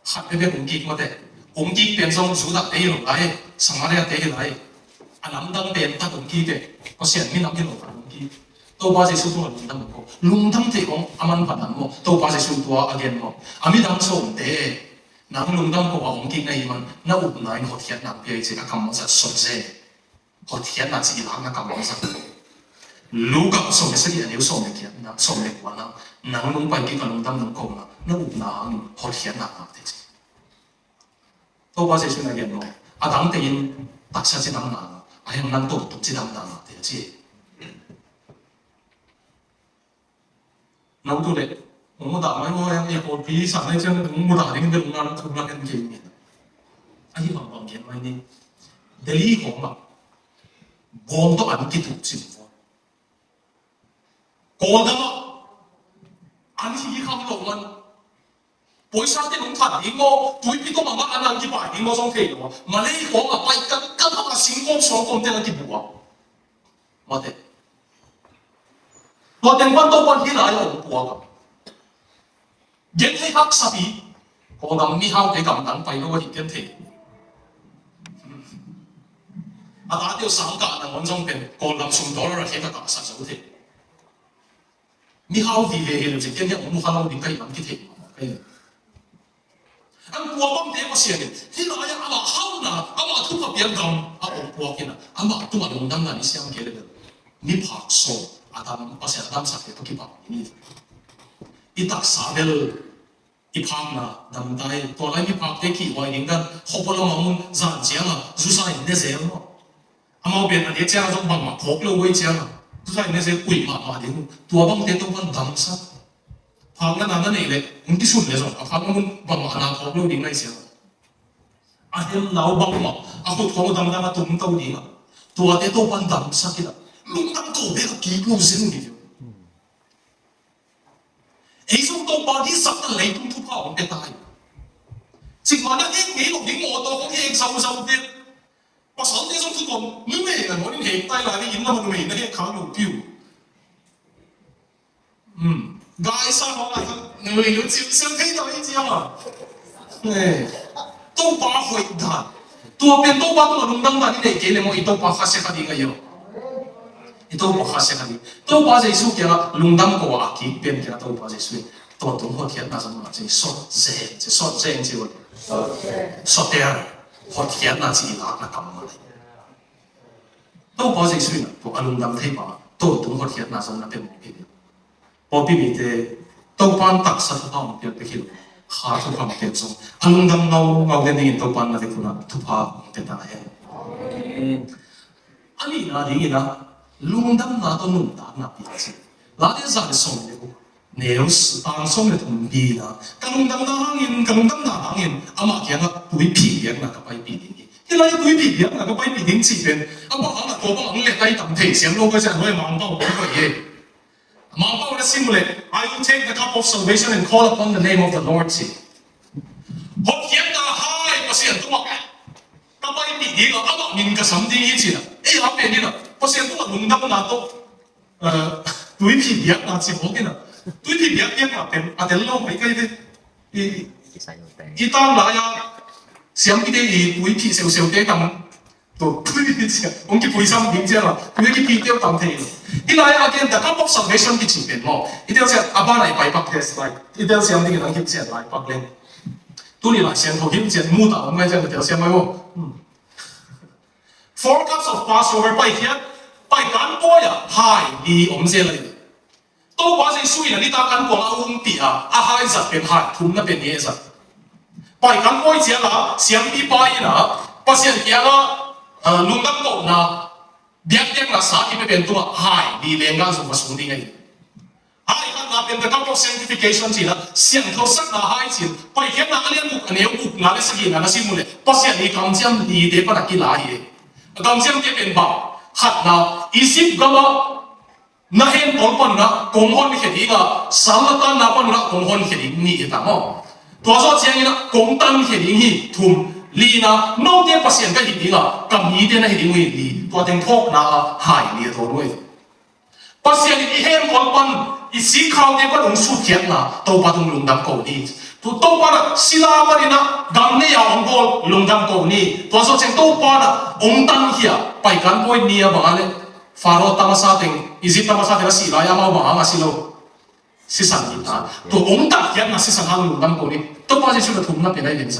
黑嘅咩光擊我哋光擊變成主打地落嚟Samaria地落嚟諗當變得光擊嘅我成日諗啲落嚟光擊都把這數多龍燈個龍燈地講阿蚊貧人喎都把這數多阿件喎阿咪當數唔得能龍燈個話光擊嘅มัน那無奈我天能俾自己咁樣實熟啫我天能自己諗得咁樣實如果送嘅生意人要送嘅錢嗱送嘅話啦能龍拜幾個龍燈能講啦那無奈我天能啊啲都把這數嘅件喎阿當地人特色之能難阿樣能都獨之能難啊啲知nấu tu lệ muốn đảo mấy ngôi em một tí sáng nay chân muốn đảo đến cái ngon không ngon em kìm anh ấy bằng kiếm anh đi để lýของแบบbomต้องอันกินถูกสิ่งว่าก่อนนะอันที่ข้างหลงมันป่วยซาที่หลงถัดอีกโม่ป่วยพี่ก็มาอันนั้นกี่บาทอีกโม่สองเท่ามาเลยของแบบไปกันทำมาสิงคโปร์สองคนเท่านั้นกี่บัวมาเถอะ我定軍都軍起來有紅過㗎，影起黑十二，我諗呢烤幾咁等費嗰個熱緊條，阿打掉三格啊，揾中邊個諗送咗啦，起個格實手條，呢烤啲嘅就直接一我冇翻到點解諗啲條，咁過幫啲個事嘅，起來呀阿話烤嗱，阿話都特別咁，阿紅過見啊，阿話都話用燈啊，你想嘅咧，你拍數。Adam pasal Adam sakit tu kipak ini. Itak sabel ipak na damdai. Tolai ipak teki wai ingkan hopolo mamun zan jiang a susah ini zel no. Amau ben ade jiang jong bang ma pok lo wei jiang. tu sai ne se kui ma de tua bang te to ban dam sa phang na na nei le un ti sun le so phang mun bang ma na ko lo ding nai sia a hem nau bang ma a ko ko dam na tum tau ding tua te to ban dam sa ki la lung dam ko be ka ki lu sin ni ei song to ba di sak na le tum tu pa on te tai chỉ mà nó ít nghĩ một điểm một tôi có thể sâu sâu thêm và sau này trongทุกคนไม่เห็นว่านี่เห็นใต้ลายที่ยินแล้วมันไม่เห็นนะเขาอยู่ผิวกายสร้างของอะไรngười有接相睇到一樣啊，都把回答，ตัวเป็นตัวบ้านตัวลุงดังบ้านนี่เด็กเลี้ยงมันอีตัวบ้าข้าเสียคดีกันอยู่อีตัวบ้าข้าเสียคดีตัวบ้าจะสู้กันลุงดังก็ว่าขี้เป็นกันตัวบ้าจะสู้ตัวตรงหัวเทียนน่าจะมาจะสดเจนจะสดเจนจิ๋วสดเดียวหัวเทียนน่าจะอีหลักนะกำมาเลยตัวบ้าจะสู้นะตัวลุงดังเทียบมาตัวตรงหัวเทียนน่าจะมาเป็นมันเดียวพอพี่มีเตตัวบ้านตักสัตว์ท้องเดียวไปคิดขาทุกความเต็มทรงลุงดังเงาเด่นนี่ตัวบ้านนั่นเองคุณนะทุกภาพเต็มตาเห็นอันนี้นะดีนะลุงดังน่าตัวนุ่มตาหน้าปีสิลาเดซ่าเดส่งเลยnếu sự tăng sông là thùng bì là càng đâm na hàng in ama kia là tuổi bì biển là cái bài bì đi cái này tuổi bì biển là cái bài bì đến chỉ bên ama hàng là có bằng lệ tay tầm thể xem lâu cái gì nói mang bao cái gì mang bao là xin lệ I will take the cup of salvation and call upon the name of the Lord chị học hiện na hai bác sĩ tôi mặc cái bài bì đi là ama mình cái sắm đi chị là ấy học bên đi là bác sĩ tôi là lùng đâm na to tuổi bì biển là chỉ có cái nào tuổi thì biết biết là tiền lâu mấy cái đi tao lại à xem cái đấy tuổi thì sầu sầu cái tầm tổ tuổi thì ông cái tuổi xăm điểm chứ là tuổi cái tuổi tiêu tầm thì đi lại again the cup of salvation cái chuyện mà đi theo xem à ba này bài bạc test lại đi theo xem cái thằng kiếm tiền lại bạc lên tôi lại xem thằng kiếm tiền mua tao ngay trên theo xem mấy không four cups of Passover bài kia bài cán bôi à hai đi ông xem lạiตัวบ้าจะสู้นะนี่ตากันกวางอาวุธตีอ่ะอาหารจัดเป็นหายทุ่มนั่นเป็นเนี่ยจัดไปกันป่วยเสียละเสียงปีไปนะภาษาเกี่ยละลุงตั้งโตนะเบียดเบียนละสาที่ไม่เป็นตัวหายดีเลี้ยงกันสุภาพสุนทรีไงหายกันนะเป็นแต่กับพวก sanctification จีละเสียงเขาสักนะหายจีไปเขียนนะเลี้ยงบุกอันนี้บุกนะเลี้ยงสกินนะสิมุเลยภาษานี้คำเชื่อมดีเด็กปนักกีฬาเองคำเชื่อมที่เป็นบ่าวหัดนะอีสิบก็ว่าna hen pon pon na kong hon khedi ga samatan na pon na kong hon khedi ni ta mo to zo chiang ina kong tan khedi hi thum li na no te pasien ka hi ga kam ni te na hi ngui li to teng thok na hai ni to roi pasien i hen pon pon i si khau te pa dong su thiat na to pa dong lung dam ko ni to pa na sila pa ni na gam ne ya ong bol lung dam ko ni to zo chiang to pa na ong tan hia pai kan boy ni ba ale Faro tamasa ting, Egypt tamasa ting si raya mau bahang asilo, si san kita. Tu tak kiat nasi san hang lundam ko ni. Tu pa Yesu thum na penai lensa.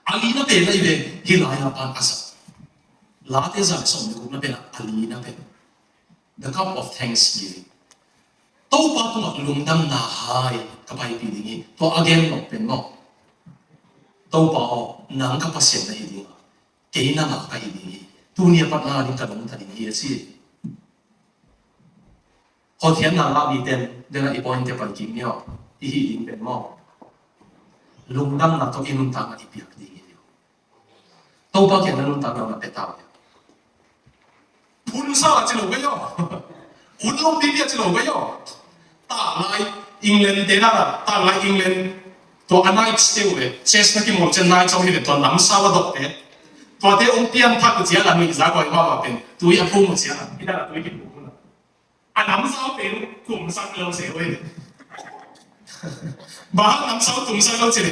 Ali na penai len hilaya pan asa. La te za som ni ko na pena ali na pen. The cup of thanksgiving. Tu pa tu nak lundam na hai kapai pilingi. Tu again no pen no. Tu pa nang kapasyen na hilinga. Kay na nga kahilingi. Dunia pat na din kadong tadi dia si. Hotian na la ni ten dengan ipoint te pan kim yo. Ihi in pen mo. Lungdam na to inun ta ngati piak di yo. Tau ba kian nun ta na petao. Pun sa chi lo ga yo. Un long bi bia chi lo ga yo. Ta lai England te na ta lai England to anai still le. Chess na ki mo chen nai chong hi le to nam sa wa dok te.ตัวเดียวองค์เตียนทักกับเจ้าหลังมีสากลว่าเป็นตัวยังพุ่งเสียที่ได้ตัวยังพุ่งนะอันน้ำเสาเป็นกลุ่มสักเราเสียไว้บ้านน้ำเสากลุ่มสักเราเสีย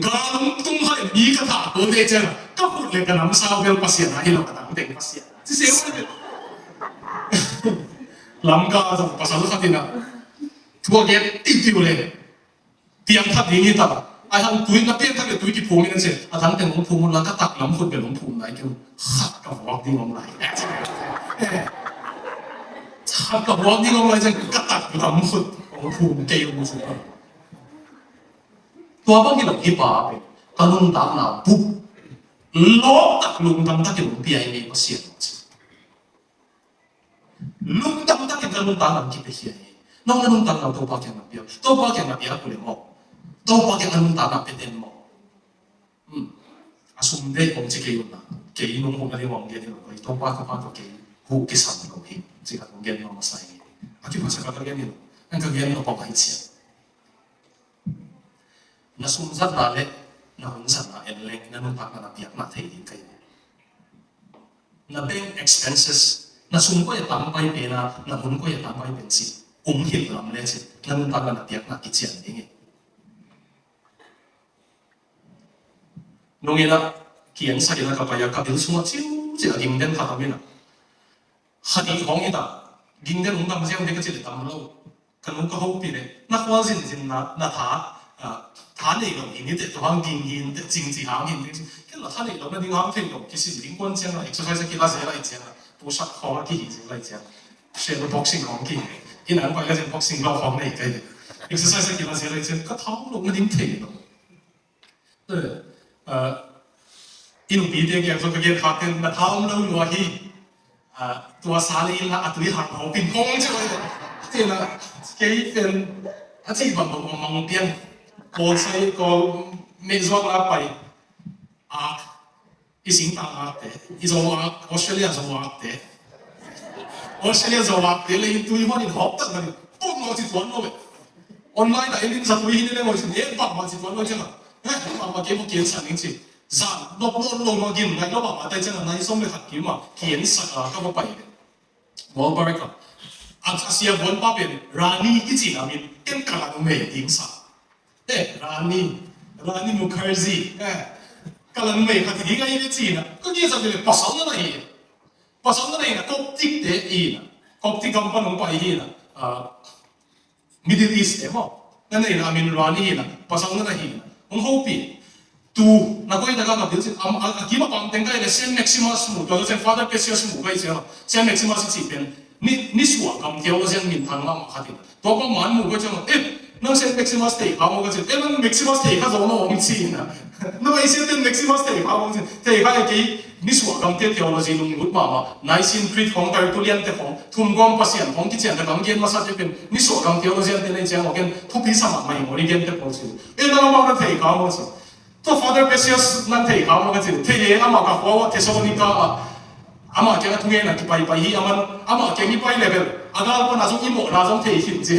กาลงตุ้งให้มีกระถางตัวเดียวเจ้าก็พูดเลยกับน้ำเสาเป็นภาษาไหนเรากระถางเด็กภาษาที่เสียไว้เลยลำกาจะภาษาลูกค้าที่น่ะทัวร์เก็ตติดอยู่เลยเตียงทักนี้นี่ตาไอ้ทางตุยนับเตี้ยถ้าเกิดตุยกี่ภูมินั่นสิไอ้ทางแต่งของภูมิแล้วก็ตักล้ำคนเป็นหลงภูมิไหนคือขัดกับวอกดิ้งลงไหลขัดกับวอกดิ้งลงไหลจะก็ตักล้ำคนของภูมิเกลียวมุสุตัวบางทีเราคิดว่าเป็นกระลุงตามหนาปุ๊บล้อตักลุงตามตักลุงเปียไม่มาเสีย lung dam tak kita lung tanam kita hian nong lung tanam to pa keng biak to pa keng biak ku le mo to pa keng lung tanam peten mo asum de kong chi ke na ke nong mo ka le wang ge de ko to pa ka pa to ke hu ke san ko hi chi ka nggen no ma sai aki pa sa ka ge ni ang ka ge no pa pa chi na sum zat na le na hun san na en leng na nung pa na biak na thei din kai na bank expenses na sum ko ya tam pai pe na hun ko ya tam pai pen si hil lam le chi na nung pa na biak na ki chian ding nung ina kian sa ina ka pa ya ka bil suma chiu chi a ging den kha ta na khani hong ida ging den ung dam jiang de ka chi tam lo kan nung ka ho pi le na khwa zin na他那个你得多方经验的经济行业，跟了他那个那银行费用，其实零关键了，exercise 其他些来讲，不是好的体质来讲，学个 boxing 行业，一难怪那些 boxing 老行内个，exercise 其他些来讲，个套路那点体了，对，一路比的讲说个嘢拍跟那套路我去，ตัวซาลีละตัวหักหัวปิ่นพงใช่ไหมที่นะกี่เป็นที่บางบางเพียงก็ใช้ก็ไม่รู้ว่าไปอีสิงต่างอาเตอีโซอาออสเตรเลียโซอาเตออสเตรเลียโซอาเตเลยตัวมันนี่หอบตั้งกันปุ๊บมาจิตวันเลยออนไลน์แต่ยังสัตว์วิ่งนี่เลยมันจะเนี่ยปั๊บมาจิตวันเลยใช่ไหมมาเก็บเกี่ยนสันนิษฐานจะลบมากินไงลบมาแต่จังนั้นในสมัยขัดกินมาเขียนสักก็มาไปวอลบาร์ก็อาเซียบอลป้าเป็นรานีที่จีนอามินเอ็มกาลังเมย์ทิ้งสักरानी मुखर्जी कलन में कति का ये चीज ना तो ये सब ले पसंद नहीं ना कॉप्टिक दे ये ना कॉप्टिक कंपनी उन पाई ये ना मिडिल ईस्ट है वो नहीं ना मीन रानी ये ना पसंद नहीं ना उन होपी तू ना कोई जगह का बिल्कुल अकीम पंटें का ये सेंट मैक्सिमस मु तो सेंट फादर पेसियस मु का इसे सेंट मैक्सिमस चीपेन निस्वा कम क्या वो सेंट मिन थांगा माखाती तो को मान मु को चलो那些 Maximus Day 跑我个字，那 Maximus Day 他做那王子呢？那一些的 Maximus Day 跑王子，即係佢幾你說咁啲條路線龍活嘛乃先 create ของ但係都練得ของทุ่ม光不是人ของที่เจนแต่咁見嘛實一邊你說咁條路線啲你講我見突皮什麼咪我哋見得過先，那我哋睇下我先，都 Father Precious นั่น睇下我個字，睇嘢阿媽個火鐵索尼加阿媽見通嘢嗱佢拜起阿媽見佢拜 level， 阿個那種一模那種睇起唔知。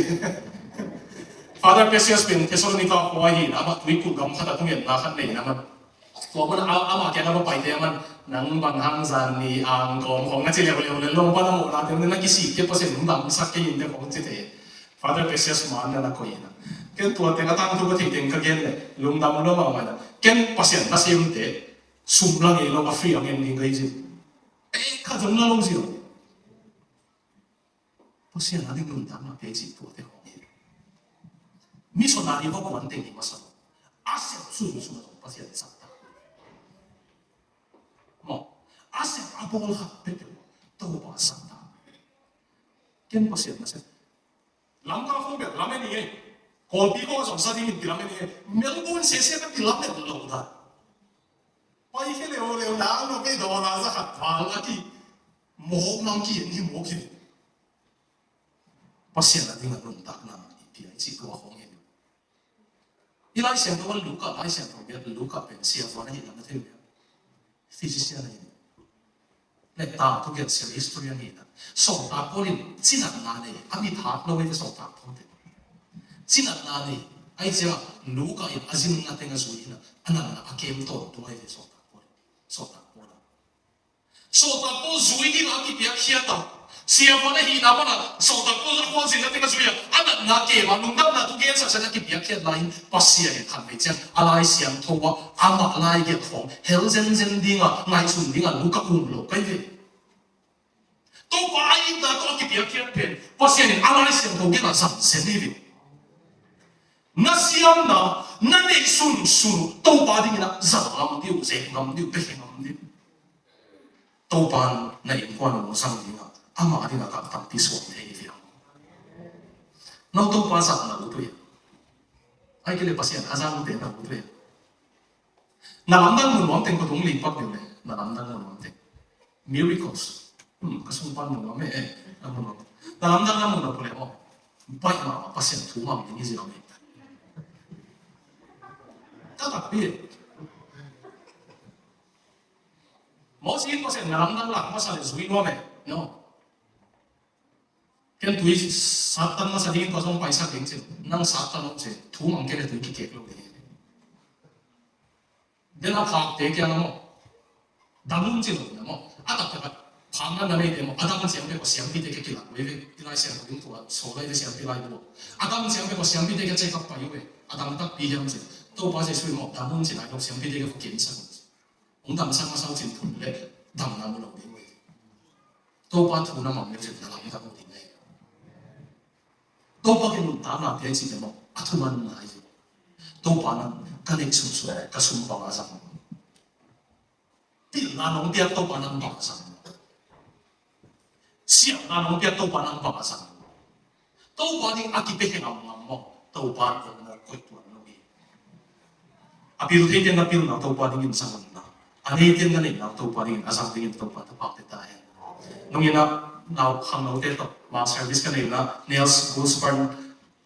Father Precious เป็นเทสโลนิกาหัวหินอามาตุยกุกำขัดทุ่งเห็นนาขัดเลยนะมันตัวมันอามาแกก็ไปเที่ยวมันนังบังฮังซานีอ่างกองของนั่นจะเรียกเลยลงบ้านหมดแล้วเดี๋ยวนั่นกี่สิบ%ของดำสักกี่ยินเดียวของจิตเอ๋ Father Precious มันนั่นก็ยินนะเกันตัวเต็งก็ตั้งทุกที่เต็งก็เกินเลยลุงดำมันมาไม่ได้เกัน%นั่นเสียงเตะสุ่มลังเอเราก็ฟรีอย่างเงี้ยก็ยิ่งข้าจงนั่งลงสิโ%นั่นที่ลุงดำมาเป็นจิตตัวเต็ง미소 나리 보고 완전히 맞서 아세 수준 수준 빠져야 됐다. 뭐 아세 아보를 합했대 또 봤었다. 깬 것이 없나세? 람가 홍백 라멘이 고비고 정사님이 라멘이 명분 세세가 라멘 올라오다. 빠이게 레오레오 나로 배도 나서 가다가기 목망기 니 목이 빠시나 딩가 논다나 이피아 지고 홍一来想到卢卡，来想到别的卢卡本写法那些人的特别，physician 那些，那大都叫写 history 那些，上大波哩，只能拿呢，阿米塔那位的上大波的，只能拿呢，哎只卢卡也阿金那天个属于呢，阿那阿 game 多都係上大波，上大波啦，上大波屬於啲阿幾別寫到。siapa na hina pa na so ta ko ko sin na tinga suya ana na ke ma nung na tu gen sa sa ki biak ke lain pasia he khan me chang alai siam thowa ama lai ge thong hel zen zen dinga ngai sun dinga lu ka lo kai ve to pa ai da to ki biak ke pen pasia ni alai siam tho ge na sam sen ni ve na siam na ne sun to pa ding na za ngam diu ze ngam diu pe ngam diu to pa na in kwan mo sang dinga ama adi nak tak pisau ni dia. Nau tu pasal nak betul ya. Ai kele pasien azam tu nak betul ya. Nalamdang mun wang teng ko dong lipat ni le. Nalamdang mun wang teng. Miracles kasumpan mo me amo dalam dalam mo na pole mo pai ma pasien tu ma ni zero me tatapi mo sin pasien dalam dalam pasal zui no me no ken tui satan ma sa ding ko song pai sa ding che nang satan no che tu mang ke le tu ki ke lo de den a phak te kya mo damun che lo mo ata ta 방만 남에 되면 아담은 지향되고 시향비되게 길라 왜 이날 시향 우린 또 소가에 시향비라이고 아담은 지향되고 시향비되게 제가 봐요 왜 아담은 딱 비형제 또 봐제 수이 뭐 다문 지나고 시향비되게 그 괜찮은 옹담 상마상 진 본래 담나무로 우리 또 봐 두나 먹는 제 나갑니다 우리네 또 봐게 문 담나 되지 뭐 아투만 나이 또 봐는 간에 순수 가슴 방아상 띠나 농비야 또 봐는 방아상 siap na nong pia tau panang pangasang tau paning akipe ngam ngam mo tau pan mo koi tuan no bi apil thei ten apil na tau paning in sangan na ane ten na na tau paning asang ding tau pa ta pa ta hen nong ina now khang no te to ma service ka na nails school span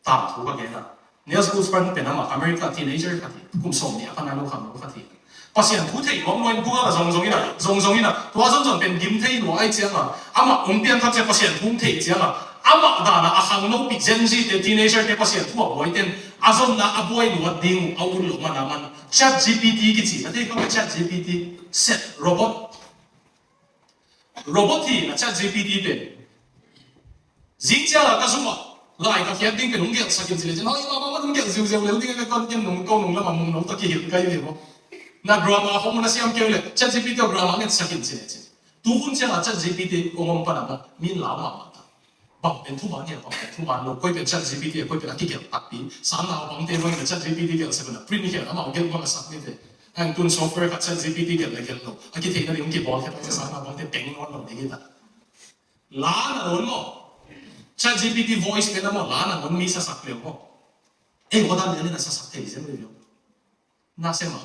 ta thu ka ge na nails school span pe na ma america teenager ka ti kum som ni ka na lo khang no ka ti pasien thu thei mong noin buga zong ina tua zong zong pen gim thei no ai chiang a ama pian thak che pasien thum thei chiang a ama da na a hang no pi gen z te teenager te pasien thu boy ten azon na a boy no ding a ul lo man man chat gpt ki chi ate ka chat gpt set robot hi na chat gpt pe jing chia la ka suma lai ka hian ding pe nong ge sakin chi le chen hoi ma nong ge ziu ziu le ding ka kon ken nong ko nong la ma mong no ta ki hil kai le mo na drama ko mo na siyam kele chat gpt drama nget sakin chi le chen tu hun chen chat gpt ko ngom pa na mo min la ma ma ta bang pen thu ma ni bang thu ma lo koi pe chat gpt koi pe ki ke tak pi san na bang te wang chat gpt ke se na print ke ama ke ma sak ni te ang tun software ka chat gpt ke le ke lo a ki the na ri ki bol ke ta san na bang te peng on lo ni ta la na ron mo chat gpt voice pe na mo la na mon mi sa sak le mo e mo da ni na sa sak te se me yo na se ma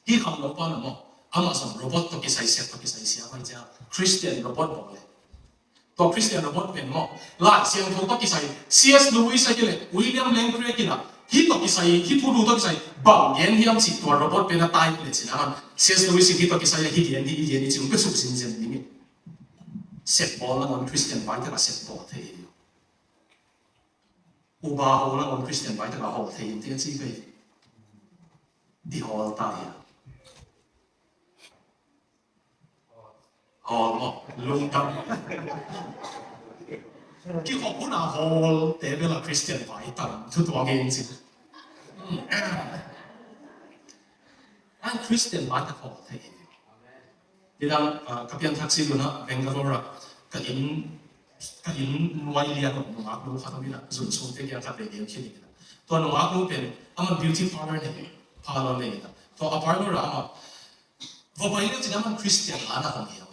hi kham lo pa na mo Amazon robot to kisai set to kisai sia mai cha Christian robot bo le to Christian robot pen mo la siang tho to kisai CS Lewis ai le William Lane Craig kina hi to kisai hi thu lu to kisai bang yen hiam si to robot pen na tai le china man CS Lewis hi to kisai hi yen ni chung ke suk sin jen ni set ball na mon Christian bai ta set ball the uba ho na mon Christian bai ta ho the yin te chi ke di ho ta ya mo lung tam ki ko puna hol te bela Christian bai tam tu to again si an Christian bai ta ho te didang kapian taksi lu na Bangalore ka in nuai lian no ngak lu kha mina zun so te kya ka be ge khini to no ngak lu pen ama beauty parlor ne to a parlor ama vo bai le china man Christian ana hong hiao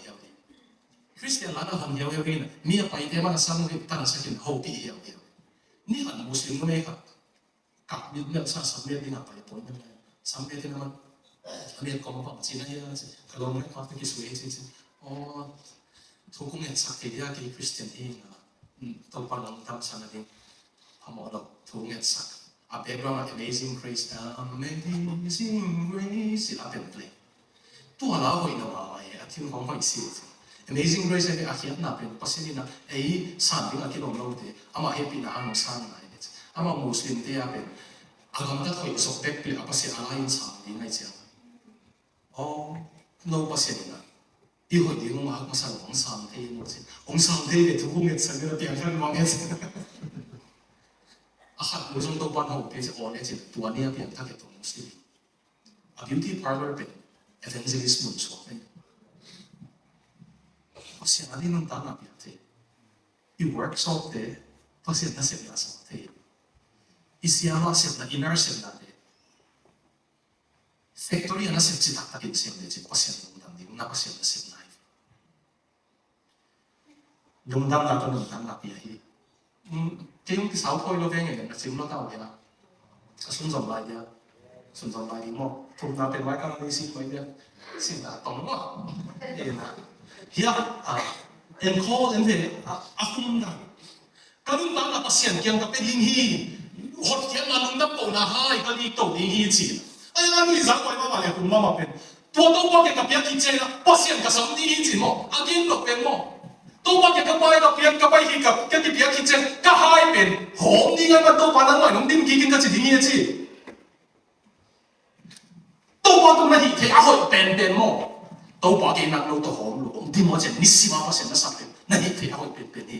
Christian lana hong hiao hiao kina mi a pai te mana sang ri tan sakin ho pi hiao hiao ni han muslim me ka kap mi me sa sam me ding a pai pon me sam me ding man me ko ma pa china ya ka lo me ka ki su e chi o thu kong en sak te dia ki Christian hi na to pa long tam sa na ding amo lo thu en sak a background amazing grace ila pen play tu ala hoi na ma ai a tin hong hoi si Amazing Grace ay akyat na pen pasini na ay sabi nga kilong te ama happy na ano sana na ito ama Muslim te apen agam tat koy sokpek pi apa si alain sa di ngay siya oh no pasini na iho di mo mak masal ong sam te mo si ong sam te ito kumit sa nila tiang kan mga ito ahat mo song to pan ho pe si on ito tuwa niya piang tak ito Muslim a beauty parlor pen evangelist mo so Pasien ali nang tanga piate. I workshop te pasien na sep na sa te. Isiama sep na inner sep na te. Factory na sep si taktakin sep na te pasien nung di na pasien na sep na. Nung dam na to nung dam na piahi. Kayong kisaw ko ilo venge na sim lo tao ya. Sun zong lai dia. Mo. Tum na pe mai ka na isip mo dia. Sin na tong mo. Eh na. hiya encall ente akum na kanun ta na pasien kyang ka peding hi hot kyang na lung dap ko na hai ka li to ding hi chi ai la ni za ko ma le kum ma pen to to ba ke ka pia ki che na pasien ka sam ni hi chi mo again lo pen mo to ba ke ka bai ka pia ka bai hi ka ke ki pia ki che ka hai pen hom ni ngai ma to pa na mai nong dim ki kin ka chi ding hi chi to ba to na hi the a hoi pen pen mo to ba ke nak lo to hom lo dim mo chen ni si ma pasien na sa pen na hi the a hoi pen pen hi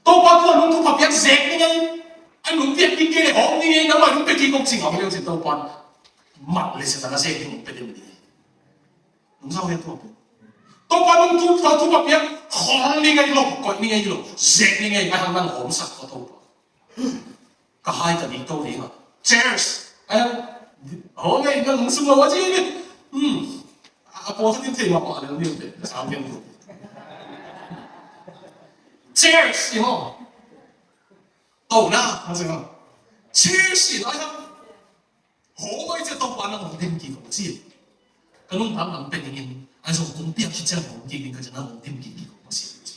to ba to nong tu pa pia zek ni ngai anh muốn biết cái kia họ đi nó mà lúc cái kia công trình họ mới chỉ đâu quan mặt lên sẽ là xe thì một bên đi đúng sao hết thôi đâu quan ông thu thao thu bạc biết họ đi ngay lộc coi đi ngay lộc dẹp đi ngay ngay hàng hỗn sạch có thôi cả hai cái đi đâu đi mà cheers họ ngay cái lồng sương mù gì à bố thân thể mà họ đều như thế sao biết cheers hiểu không到啦，我成啊，黐線啊！好鬼只倒班啊，我點見我知，咁樣打冷冰嘅，係從公邊去真我見佢就嗱我點見我先知，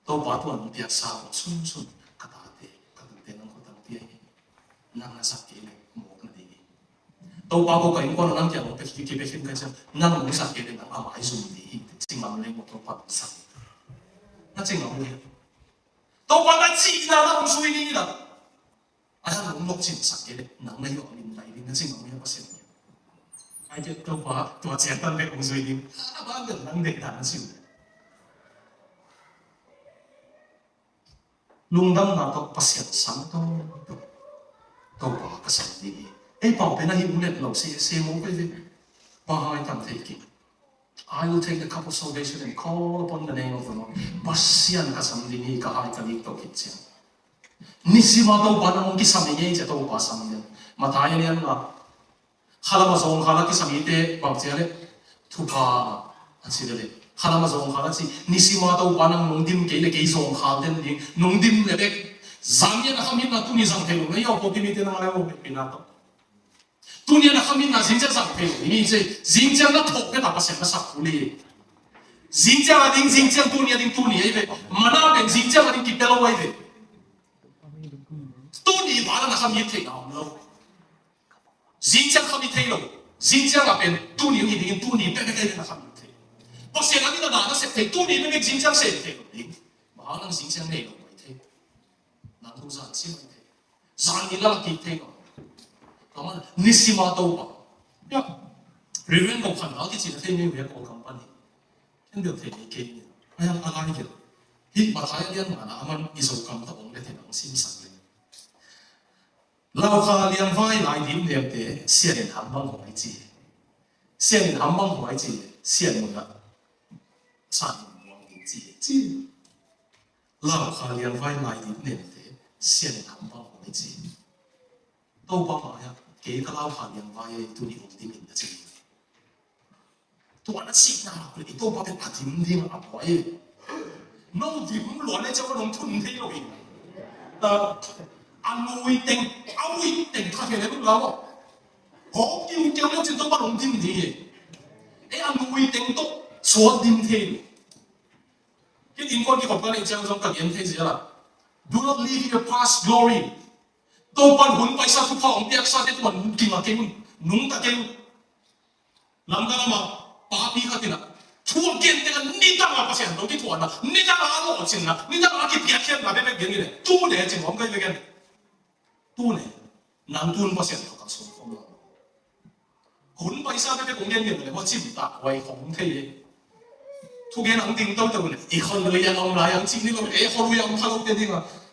倒班都係我邊沙我순순 가다대 가다대는 거當邊，嗱十幾年冇嗰啲，倒班個景觀嗱就我俾佢俾佢嘅啫，嗱冇十幾年嗱買數啲，正話你我都不實，嗱正話咩？都關他錢啊！都唔衰呢啦。哎呀，農曆前十幾年，能你學年嚟年嘅先講一個先。哎呀，都話正登嘅唔衰啲，班人能力難少。弄得那個不成神都話個神啲。誒，旁邊那啲五力老師冇嗰啲，哇！係咁睇見。I will take the cup of salvation and call upon the name of the Lord. Pasian ka samdini ka hai ka lik to kitchen. Nisima to pa nang kisami niya ito to pa samdin. Mataya niyan nga. Halamazong hala kisamite pagtiale tupa asidale. Halamazong hala si nisima to pa nang nungdim kay song halden ding nungdim lebek. Zamya na kami na tunizang telo ngayon po pinite na ngayon pinato. 두니야 하민 나 진짜 상태 이미 이제 진짜 나 톡에 나가서 나 사쿠리 진짜 아닌 진짜 두니야 din 두니야 이제 만나면 진짜 아닌 기별로 와 이제 두니 말은 나 하민 이태 나오노 진짜 하민 테이로 진짜 앞에 두니 이긴 두니 빼빼게 나 하민 이태 혹시 나기나 나나 세태 두니 이게 진짜 세태 마는 진짜 내로 와 이태 난 도사 안 쓰는 이태 잔이라 기태가 그러면 니시마 또 봐. 야, 리벤 거看到啲錢係咩嘢個 company， 跟住提你記，哎呀，阿拉嘅，啲馬太一啲人啊，啱啱做咁多嘅聽能先神嘅，樓下兩塊奶點兩碟，私人冚崩海子，私人冚崩海子，私人門啊，三年黃年知，樓下兩塊奶點兩碟，私人冚崩海子，都幫我呀。幾個撈下人話嘢都要用啲面嘅啫，都話得錢啊！佢哋都把佢拍點添啊鬼，攞點來咧就用吞氣落邊，會定他嘅你都諗喎，好叫咗隻都不用點啲嘢，會定都錯點氣，一點關於學緊你將種格言氣字啦 ，Do not leave your past glory。都班本पैसा तो फाउंड पे अक्सर तो मन की माके नुंग तक लंगा ना पापी का तिना थुआ गेंदे का नीता मा पासे हंदो की थुआ ना नीता मा लो चिन्ना नीता मा की प्याखे ना बेबे गेंगे ने तू ने चिन हम कहीं बेगें तू ने नांतून पासे हंदो का सोच हम लोग हुन पैसा बेबे 공개는 거 뭐 집다 왜 공태에 투게 낭 딩도 때문에 이걸 왜 양엄 라양 찍는 거 에 허루 양 하고 때니가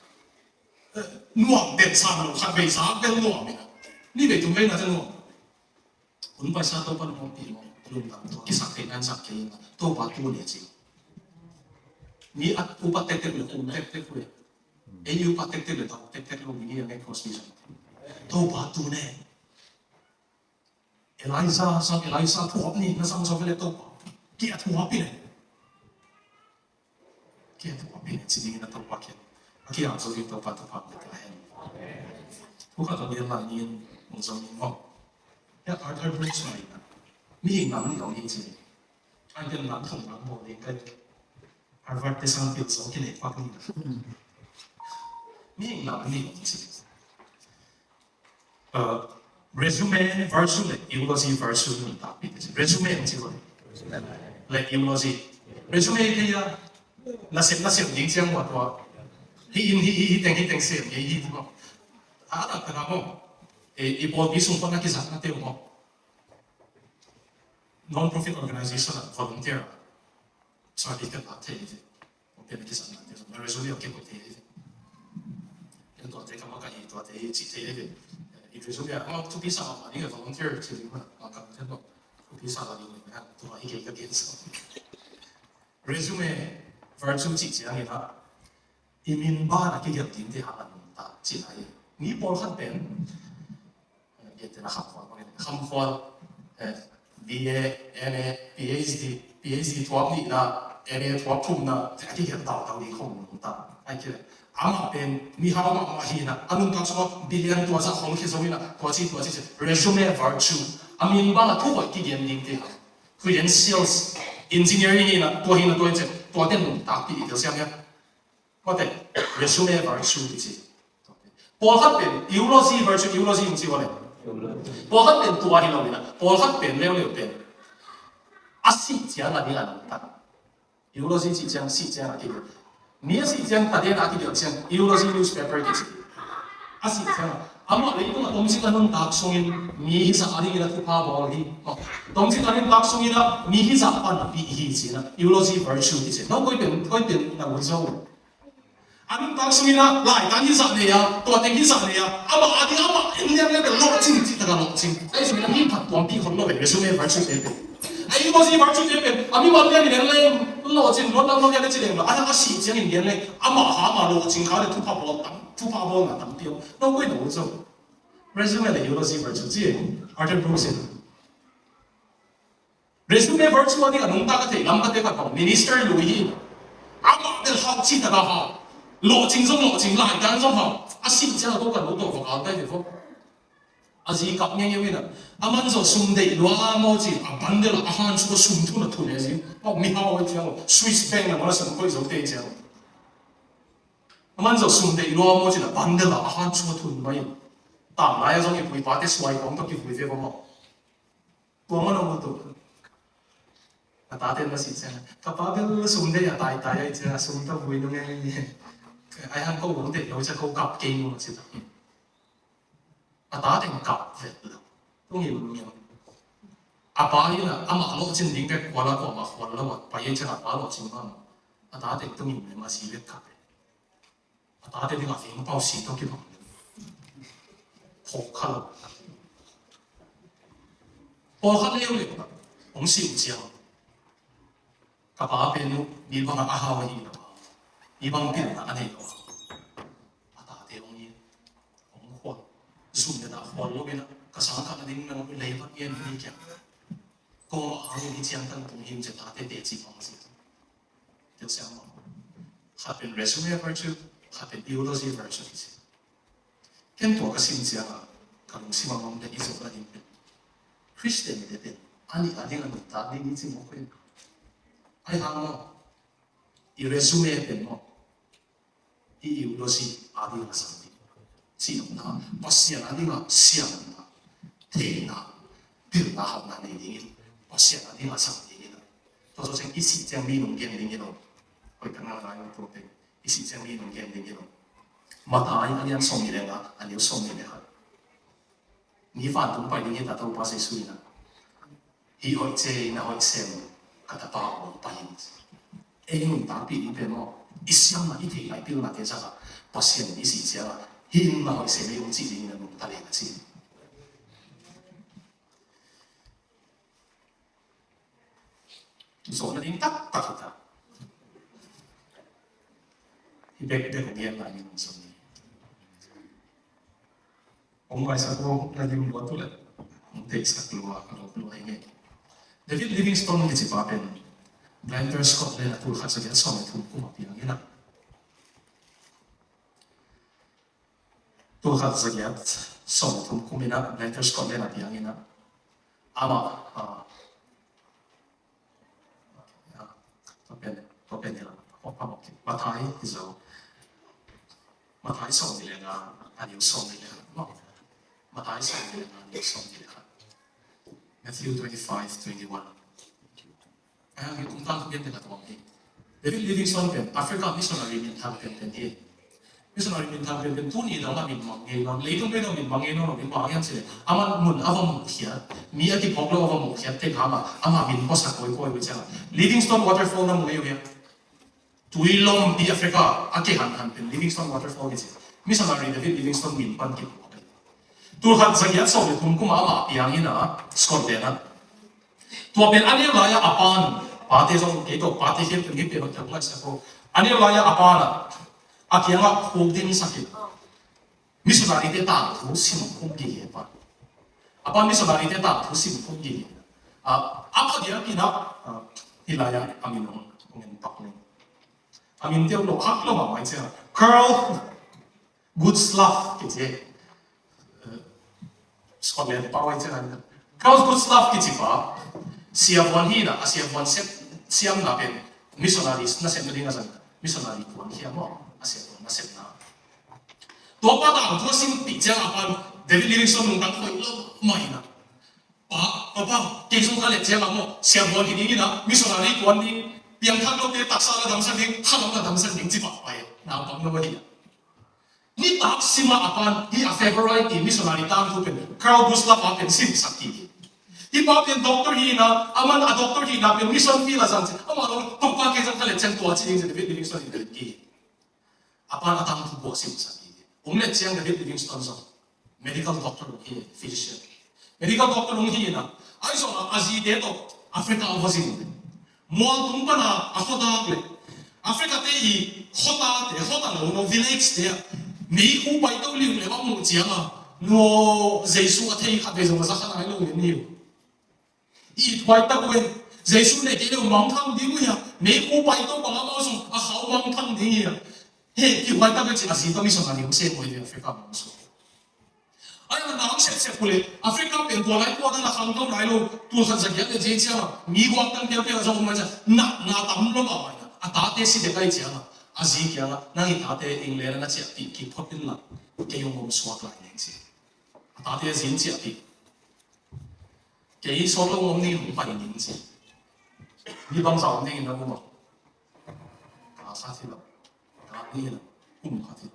諾定三路係為啥嘅諾嘅？呢邊做咩啊？真諾，本來啥都不方便喎，弄咁多，幾十幾間十幾嘛，都把多年字。你啊，不把得得了，唔得得佢，你要把得得了，就得得咯，呢樣嘅 position， 都把多呢。Elisa 托你那上手嘅都把，幾啊托邊嚟？幾啊托邊嚟？自己嘅都把嘅。Kaya ang sabi ito patapakitahin. Bukan kami langin ang sabi mo. Ya Arthur Brooks na rin. May hinang ni ang hinsin. ai den lam thong lam mo ding kai Harvard te sang pil so kin e pak ni mi na ni chi resume virtually eulogy virtually ta pi resume chi ko like eulogy resume ke ya na sem ding chiang wa to hi teng se hi mo ta ta mo e po bi sung pa na ki sa na te mo non-profit organization at volunteer. So I think about it. Okay, because I'm not there. My resume okay with it. And don't take a look at it. What they it. If resume, I'm to be some money volunteer to do what I'm going to do. To be some money, to I get against. Resume virtue 自己嘅啦，移民巴那幾個點啲客人打接係，你波黑邊，亦都係合法嘅，合法BA、MA、PhD 托尼啦，MA 托普啦，這幾個到你可能打，係嘅。啱下邊你考嘛嘛係啦，阿們講什麼 billion 多少紅氣所謂啦，多少 resume virtue，阿民巴那突破幾件點啲，佢人 sales engineering 啦，多一隻。多電腦打筆就咁樣，我哋 resume virtue 啲字。波黑邊 eulogy virtue eulogy 唔知我哋。波黑邊多喺度邊啦，波黑邊了邊。啊四張那啲人得 eulogy 是張四張那啲，你四張打電話幾條張 eulogy newspaper 啲字。啊四張啊，阿媽你講啊，東西嗰種打送in，你實阿啲嘅都怕冇啲，東西嗰啲打送in啦，你實按必起錢啦 ，eulogy virtue 啲錢，嗱改變嗱會做。阿啲打送in啦，來單起實嚟啊，多定起實嚟啊，阿媽咁樣咧就落錢至得個落錢，誒上面啲拍檔邊個攞嚟嘅，resume virtue 呢邊，eulogy virtue 呢邊，阿邊話呢年咧落錢攞一啲錢嚟，阿四張年咧，阿媽下嘛落錢考你突破波等。突破波嗱等標，那會點做 ？resume 嚟 eulogy virtue 即係 Arthur Bruce。resume virtue 嗰啲人弄得個題，諗得啲個講 minister 路依，阿媽嘅好似得個好，落錢來緊中好，阿先之後都個老豆服校低地方，阿是咁樣樣啦，阿蚊就送地攞阿摩字，阿笨啲啦，阿漢出個送土嚟吞嘢先，我唔好我聽我 Swiss bank 我哋上區做地正。먼저 순대 이루어 모지나 반대라 한 추가 돈 많이 딱 나야 정이 보이 바데 수와이 공덕기 보이 되고 뭐 뭐만 것도 다들 맛이 있잖아 kapabel 순대야 다이다야 이제 순대 보이는 게 ai han câu cũng được sẽ câu cặp kinh mà sẽ tập tá thành cặp về cũng nhiều nhiều ba ấy là mà lộ trên đỉnh cái quả là quả mà quả là mà ba ấy chỉ là ba lộ trên mà tá thành cũng nhiều mà chỉ biết cặp打啲啲銀包時都叫學卡啦，學卡了了，講笑之後，個把邊你幫阿哈威啦，你幫邊打你個，阿打啲講嘢，講話，算嘅打話嗰邊啦，個省卡嗰啲咁樣嚟乜嘢唔理嘅，個阿你將等同險就打啲地址方式，就想話，下邊 resume virtue。하필 eulogy virtue ken to kasim sia kalung sima ngom de iso ka dim Christian de de ani adinga ta ni ni mo ko ai hang mo I resume pen mo I eulogy adinga sambi si na pasya adinga siam na te na bil na ha na ni ding pasya adinga sambi ni to so sing isi jang mi nong gen ding ni no oi kana na yo to te 이 시장이 농경되기로 마타이 아니한 송이래가 아니요 송이래가 니반 동바이닝이 다도 바세 수이나 이 어제나 어셈 가다바 바인 에용 답이 이베모 이시야마 이테 이베나 대자가 바시엔 이 시자가 힘마 어셈에 용지리는 농다래가지 소는 딱딱하다 Ibig ko diyan lang yung sumi. Kung may sa ko na yung buwan tulad, ang text na keluar, kalau keluar ini. David Livingstone di Zimbabwe, Blinder Scott na tulad sa diyan sa may tulad mapiyang ina. Tulad sa diyan sa may tulad kumina, Blinder Scott na mapiyang ina. Ama, Papa Matai is a Matai song nila nga yung song nila no Matai song nila nga yung song nila Matthew 25:21 ay kung tang biyan nila tuwang ni David Livingstone pen Africa missionary min thang pen he missionary min thang pen tuni daw min mangge no leitong pen min mangge no min mangyan sila aman mun avam khia mi ati phoklo avam khia te khama ama min posa koi koi wicha Livingstone waterfall na mo yo Tuilom di Africa ake han pen Livingstone waterfall ni missionary David Livingstone min pan ki tur khat zagiat so le tum kuma ama piang ina Scotland tu pen ania laya apan pate song ke to pate he pen pe ro thak sa ko ania laya apana akianga holding sakit missionary te ta thu sim khum ki he pa apan missionary te ta thu sim khum ki apa dia kina hilaya aminong ngen pakling amin tiêu lo hak lo ma mai cha Carl Goodslaff ki che Scotland pa wai cha Carl Goodslaff ki chi pa siavon hi na siavon set siam na pen missionaries na set na dinga san missionary kuan hi mo siavon na set na to pa ta to sim pi cha apan David Livingstone nung tang khoi lo mai na pa ke sung ka le cha mo siavon hi ni na missionary kuan ni yang thang lo te tak sa la dam san ding hang la dam san ding chi pa pai na pang no ni ni tak sima apan hi a favorite in missionary tang tu pen Carl Gustav apen sim sakti hi pa pen doctor hi na aman a doctor hi na pen mission fi la san ama lo to pa ke san kale chen to chi ding David Livingstone in ki apan atang tu bo sim sakti omle chiang David Livingstone so medical doctor hi physician medical doctor hi na ai so na azi de to Africa ovazin Mual tumpana ahoda le Africa te I hota no village te mi hu bai to liu le ba mu chianga no Jesu a thei khat ve zo za khana lo ni I twai ta wen Jesu ne ke lo mang thang di mu ya mi hu bai to ba ma so a hau mang thang di ya he ki wai ta ke chi asi to mi so na ni se mo ni Africa mo so ai na nang se pule Africa pen to lai ko na khang to lai lo tu san sa ya le je chia mi gwang tang pe pe zo ma cha na tam lo ma na a ta te si de kai chia na a ji kya na ngi ta te England na chia ti ki phopin la ke yong mom swak lai neng si a ta te jin chia ti ke I so lo mom ni hu pai ning si ni bang sa ning na mo ma ka sa ti lo ka ni la kum ka ti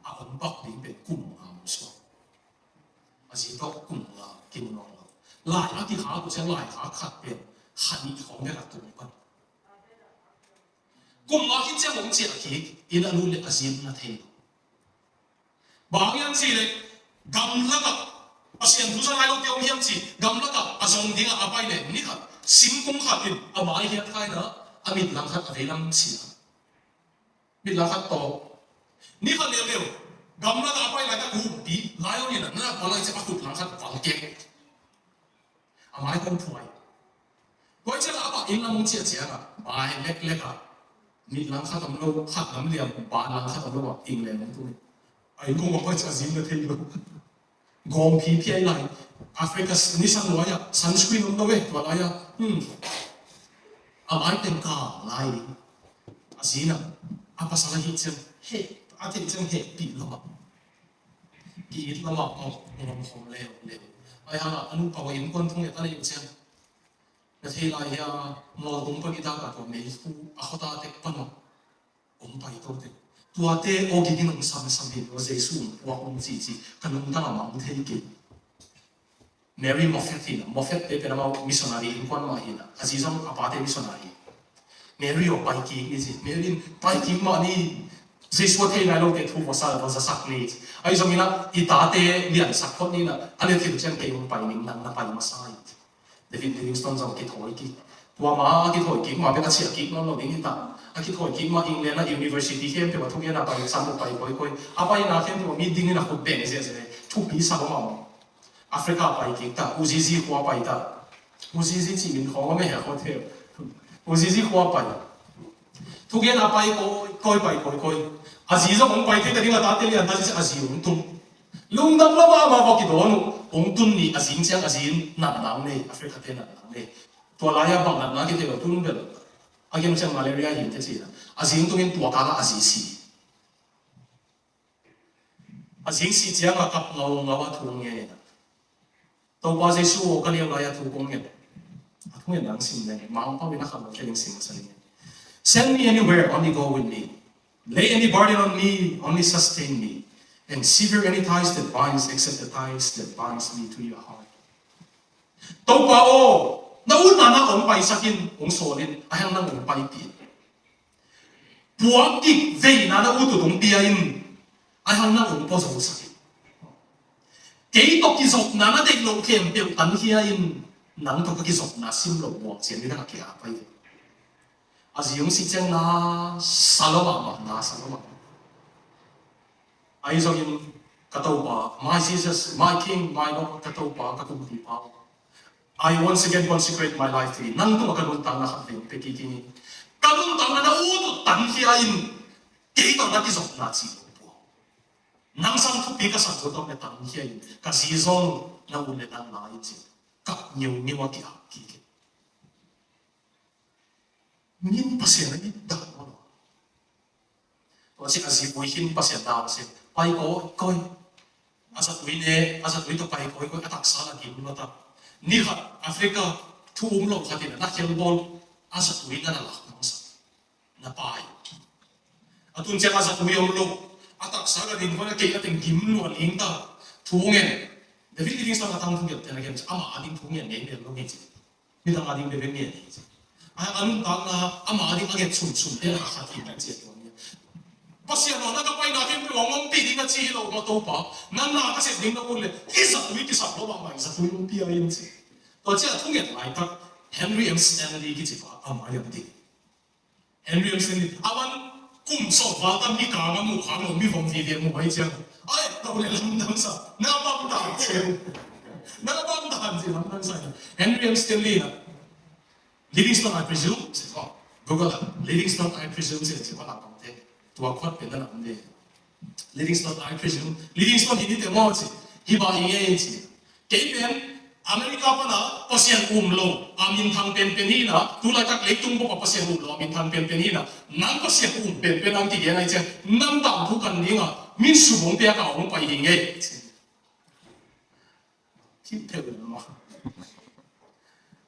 a on bak ni pe kum ha mo so chỉ có cùng là kinh nông lại nó thì khá cũng sẽ lại khá khác biệt hẳn không biết là tụi con cùng là khi chơi bóng chĩa thì in là luôn là gì là thế bảo nhân gì đấy gam lắc à xem thu sang lại lúc tiêu hiểm gì gam lắc à dùng tiếng à bay này ní khát xin cũng khát thì à mãi hiện tại nữa à mình làm khát à về làm gì mình làm khát to ní khát liều liều gam na apa yang ada kubi layo ni na kalau saya aku langkat falke amai kon tuai koi cela apa ina mung chia chia na bai lek lek a ni langkat am lo khat am liam ba langkat am lo England mong tu ai ko mo pa zim na thei lo gom pi pi ai lai Africa ni san lo ya sunscreen om do ve to la ya amai ten ka lai asina apa salah hi chen he ati chen he pi lo ki it lo ma ngom khom le ai ha anu pa in kon thung ta le chen na thei lai ya mo dum pa ki ta ka ko me fu a khota te pa no om pa I to te tua te o ki kin sam hi o Jesu wa om chi kan um ta ma um thei ki Mary Moffat pe pe na missionary in kon ma hi na azizam apate missionary Mary o pai ki ni ji Mary pai ki ma ni Jesu thei na lo te thu sa sak ni ai zo mina I ta te lian sak khot ni na ale thil chen ke um pai ning nang na pai ma sai David Livingstone zong ki thoi ki tua ma ki thoi ki ma pe ka chia ki no lo ding ta a ki thoi ki ma England na university hem pe ba thu na pai sam pai koi a pai na hem pe mi ding na khut ben je thu pi sa ma Africa pai ki ta uzizi kwa pai ta uzizi chi min khong me ha hotel uzizi kwa pai thu na pai koi koi azi zo ong pai the ta ding ta te lian ta se azi ong tum lung dam la ma ba ki don ong tun ni azin chang azin na na ne Africa te na ne to la ya bang na ki te tun bel again macam malaria hin te chi azing tungin tua kala azisi azing si chiang a kap ngau ngawa thung nge to pa jesu ka liam la ya thu kong nge thung nge nang sim ne mang pa wina kham ke ling sim sa ni send me anywhere, only go with me. Lay any burden on me, only sustain me. And sever any ties that binds, except the ties that binds me to your heart. Tau pa o, nauna na ong pai sakin ong solin, ayang nang ong pai pi. Puak ik vei na utu tong piain, ayang nang ong po sa sakin. Kay to kisok na dek lo kem piang tan hiain, nang to kisok na sim lo buak siya nila kaya pai. Aziyong si Cheng na saloma na saloma. Ay so yung katawa, my Jesus, my King, my Lord, katawa, katubuti pa. I once again consecrate my life to you. Nang ito makaguntang na kaping pekikini. Kaguntang na nautot tanghiyain. Kito na kisok na silo po. Nang sang tupi ka sa gotong na tanghiyain. Kasizong na ulit ang lain siya. Kaknyaw-nyaw kikikit. Min pasien na ita mo. Kasi asibuhin pasien daw kasi pai ko koy asat win to pai ko atak sala gi mo ta ni ha Africa tuum lo khatin na khel bol asat win na la sa na pai atun che asat win lo atak sala din ko na ke ating gim lo ling ta tuungen David living sa katang thung yat na gem ama ading thungen ne ne lo ngi chi ni dang ading de ne ni anong tawag na ama ating agad sun-sun din nakakati na siya ito niya. Pasya no, nagapay natin ang pili na siya ilaw mataw pa, nang nakasit din na ulit, isa tuwi kisap lo ba, isa tuwi mong piyayin siya. To siya, tungin na ita, Henry M. Stanley kiti pa, ama yan din. Henry M. Stanley, awan kumso, batang ni kama mukha mo, mi fong video mo ba siya? Ay, naulit lang lang sa, nakapagdahan siya. Nakapagdahan siya lang lang sa. Henry M. Stanley na, Livingstone, I presume, c'est quoi? Google, Livingstone, I presume, c'est quoi la pensée? Toi, quoi, peut-être, là, Livingstone, I presume. Livingstone, il dit, moi, c'est, il va y aller, c'est. Kaya, Amerika pa na, pasien umlo, amin tang penpenina, tulad kak lektung po pa pasien umlo, amin tang penpenina, nang pasien penpen ang tigyan ay siya, nang bukan nga, min subong tiya ka ang paihingay. Kita mo.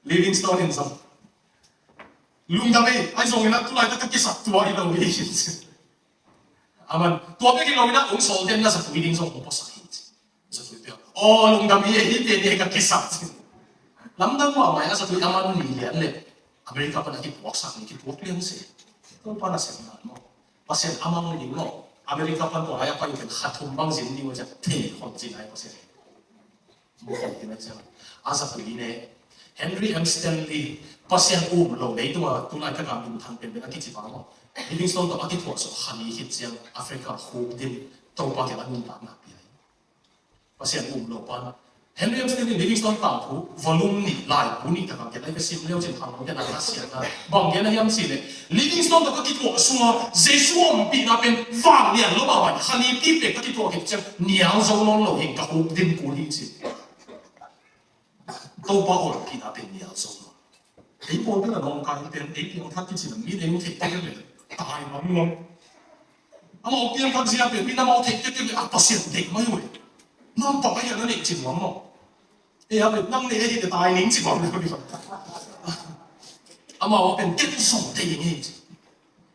Livingstone in some. Lung dami, ay so ngina tulay ta kakisap tuwa ilaw yin. Aman, tuwa pe kilaw na ung solden na sa tuwiding so mo sa hit. Sa tuwiding. Oh, lung dami hit ni kakisap. Lamdam mo amay sa tuwid aman ni lian le. Amerika pa nakipwak sa akin, kipwak liyan siya. Ito pa na siya mo. Pasyan amang ni mo. Amerika pa to ay pa yung katumbang sin ni mo siya. Te, hot sin ay pa siya. Mo ko tinat siya. Asa tuwid Henry M. Stanley, pasien lo lấy tua tulai ka gamin thang pen ben akiti pa mo. Livingstone to akit so khani hit siang Africa khu din to pa ke anun ta na pi. Pasien lo pa. Henry M. Stanley Livingstone ta thu volume ni lai pu ni ta ka ke lai ka sim leo chen thang ke na na sia na. Bang ge na yam si le. Livingstone to ka kit so Jesu om pi na pen wang lian lo ba wa khani pi pe ka kit ke chen niang zo non lo hin ka khu din ku ni si. To pa or pi na pen niang zo. Ấy bộ tức là nông cái tiền ấy thì ông thắt cái chỉ là mỹ đến một thể cái này tài lắm luôn. Ông ông kia thắt gì à biển mỹ nam ông thể cái này à bác sĩ định mấy người, nam bảo cái gì nó định chỉnh lắm mà. Ê à biển nam này thì tài nín chỉnh lắm rồi. À mà ông biển kết sòng thì như thế.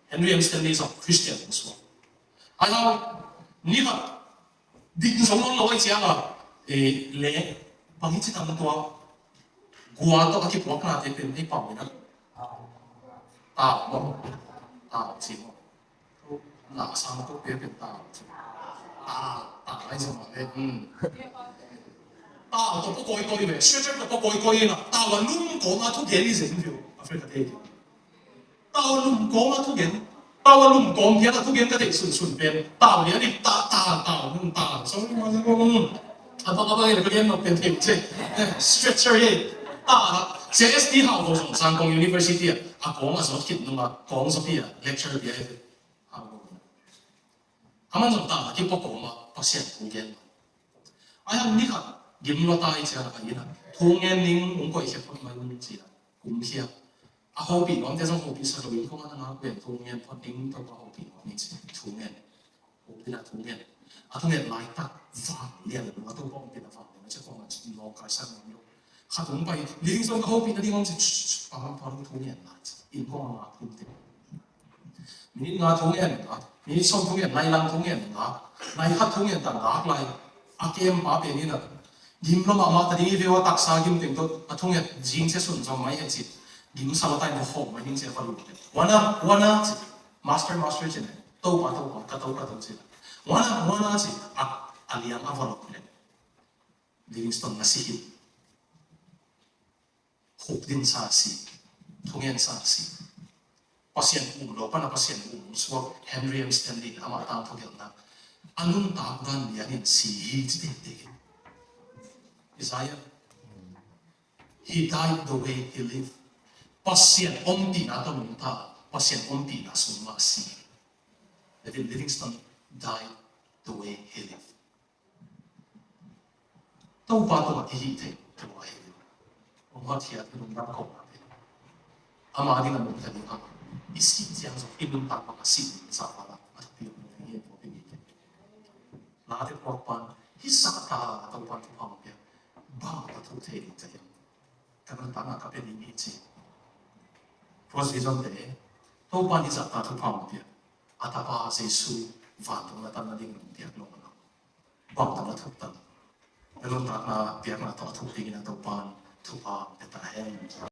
Henry M. Stanley là Christian cũng so. À sao? Ní hả? Định sống nó nói chuyện à? Ê lẽ bằng cái gì thằng nó gua to aki puak na te pen ei pau na ta mo ta chi mo na sang to pe pen ta ai so ma le ta to po koi koi me sure to po koi koi na ta wa lum ko ma thu gen ni zen view Africa te ta wa lum ko ma thu gen ta wa lum ko pia ta thu gen ka te sun sun pen ta le ni ta so ma apa le ka gen no pen te stretcher ye sẽ SD học đồ song sang công university à講啊所結論啊講咗啲啊 lecture 嘅係啊咁樣就得啲不講嘛不是人好嘅哎呀呢個驗落大隻啦係啦同年齡我個係分咪唔知啦咁些 hậu bị nó thế xong hậu bị sao rồi không ăn nó quyền thu nghiền phật tính tôi có hậu bị nó mình chỉ thu nghiền hậu bị là thu nghiền thu nghiền lại tắc vàng liền nó tôi có bị là vàng nó sẽ không là nó cái sang nó nhiều khá đúng vậy liên xong cái hậu bị nó đi ngon chỉ bằng bằng thu nghiền lại in con là thu tiền mình ngã thu nghiền mình xong thu nghiền này lăng thu nghiền đó này hát thu nghiền tận đó lại akem ba bên này gim lo mà ta đi về tak sa gim tiếng tôi thu nghiền jing sẽ sụn trong máy hết chị gim sa lo tay nó hộp mà nhưng sẽ phải wana master chứ này tàu pa tàu chứ wana chứ aliang avalok này Livingston na si hộp din sa si thungen sa si pasien lo pa na pasien so Henry M. Stanley ama tang thogel na anun ta dan yanin si hi ti te Isaiah he died the way he lived pasien omti na ta mung ta pasien omti na summa si David Livingston died the way he lived tau pa to hi te to wa he ông họ thiệt thì đúng đắn khổ lắm ama đi làm một cái gì không isi yang so ibn tak makasih sa pala at pio ni po pinite la te porpan hisata ta pan tu pam pia ba ta tu te ni te ta kan ta na ka pe ni chi pros vision de to pan ni sa ta tu pam pia atapa se su va tu na ta na ding pia lo na ba ta na tu ta lo ta na pia na ta tu ti na to pan tu pa ta hen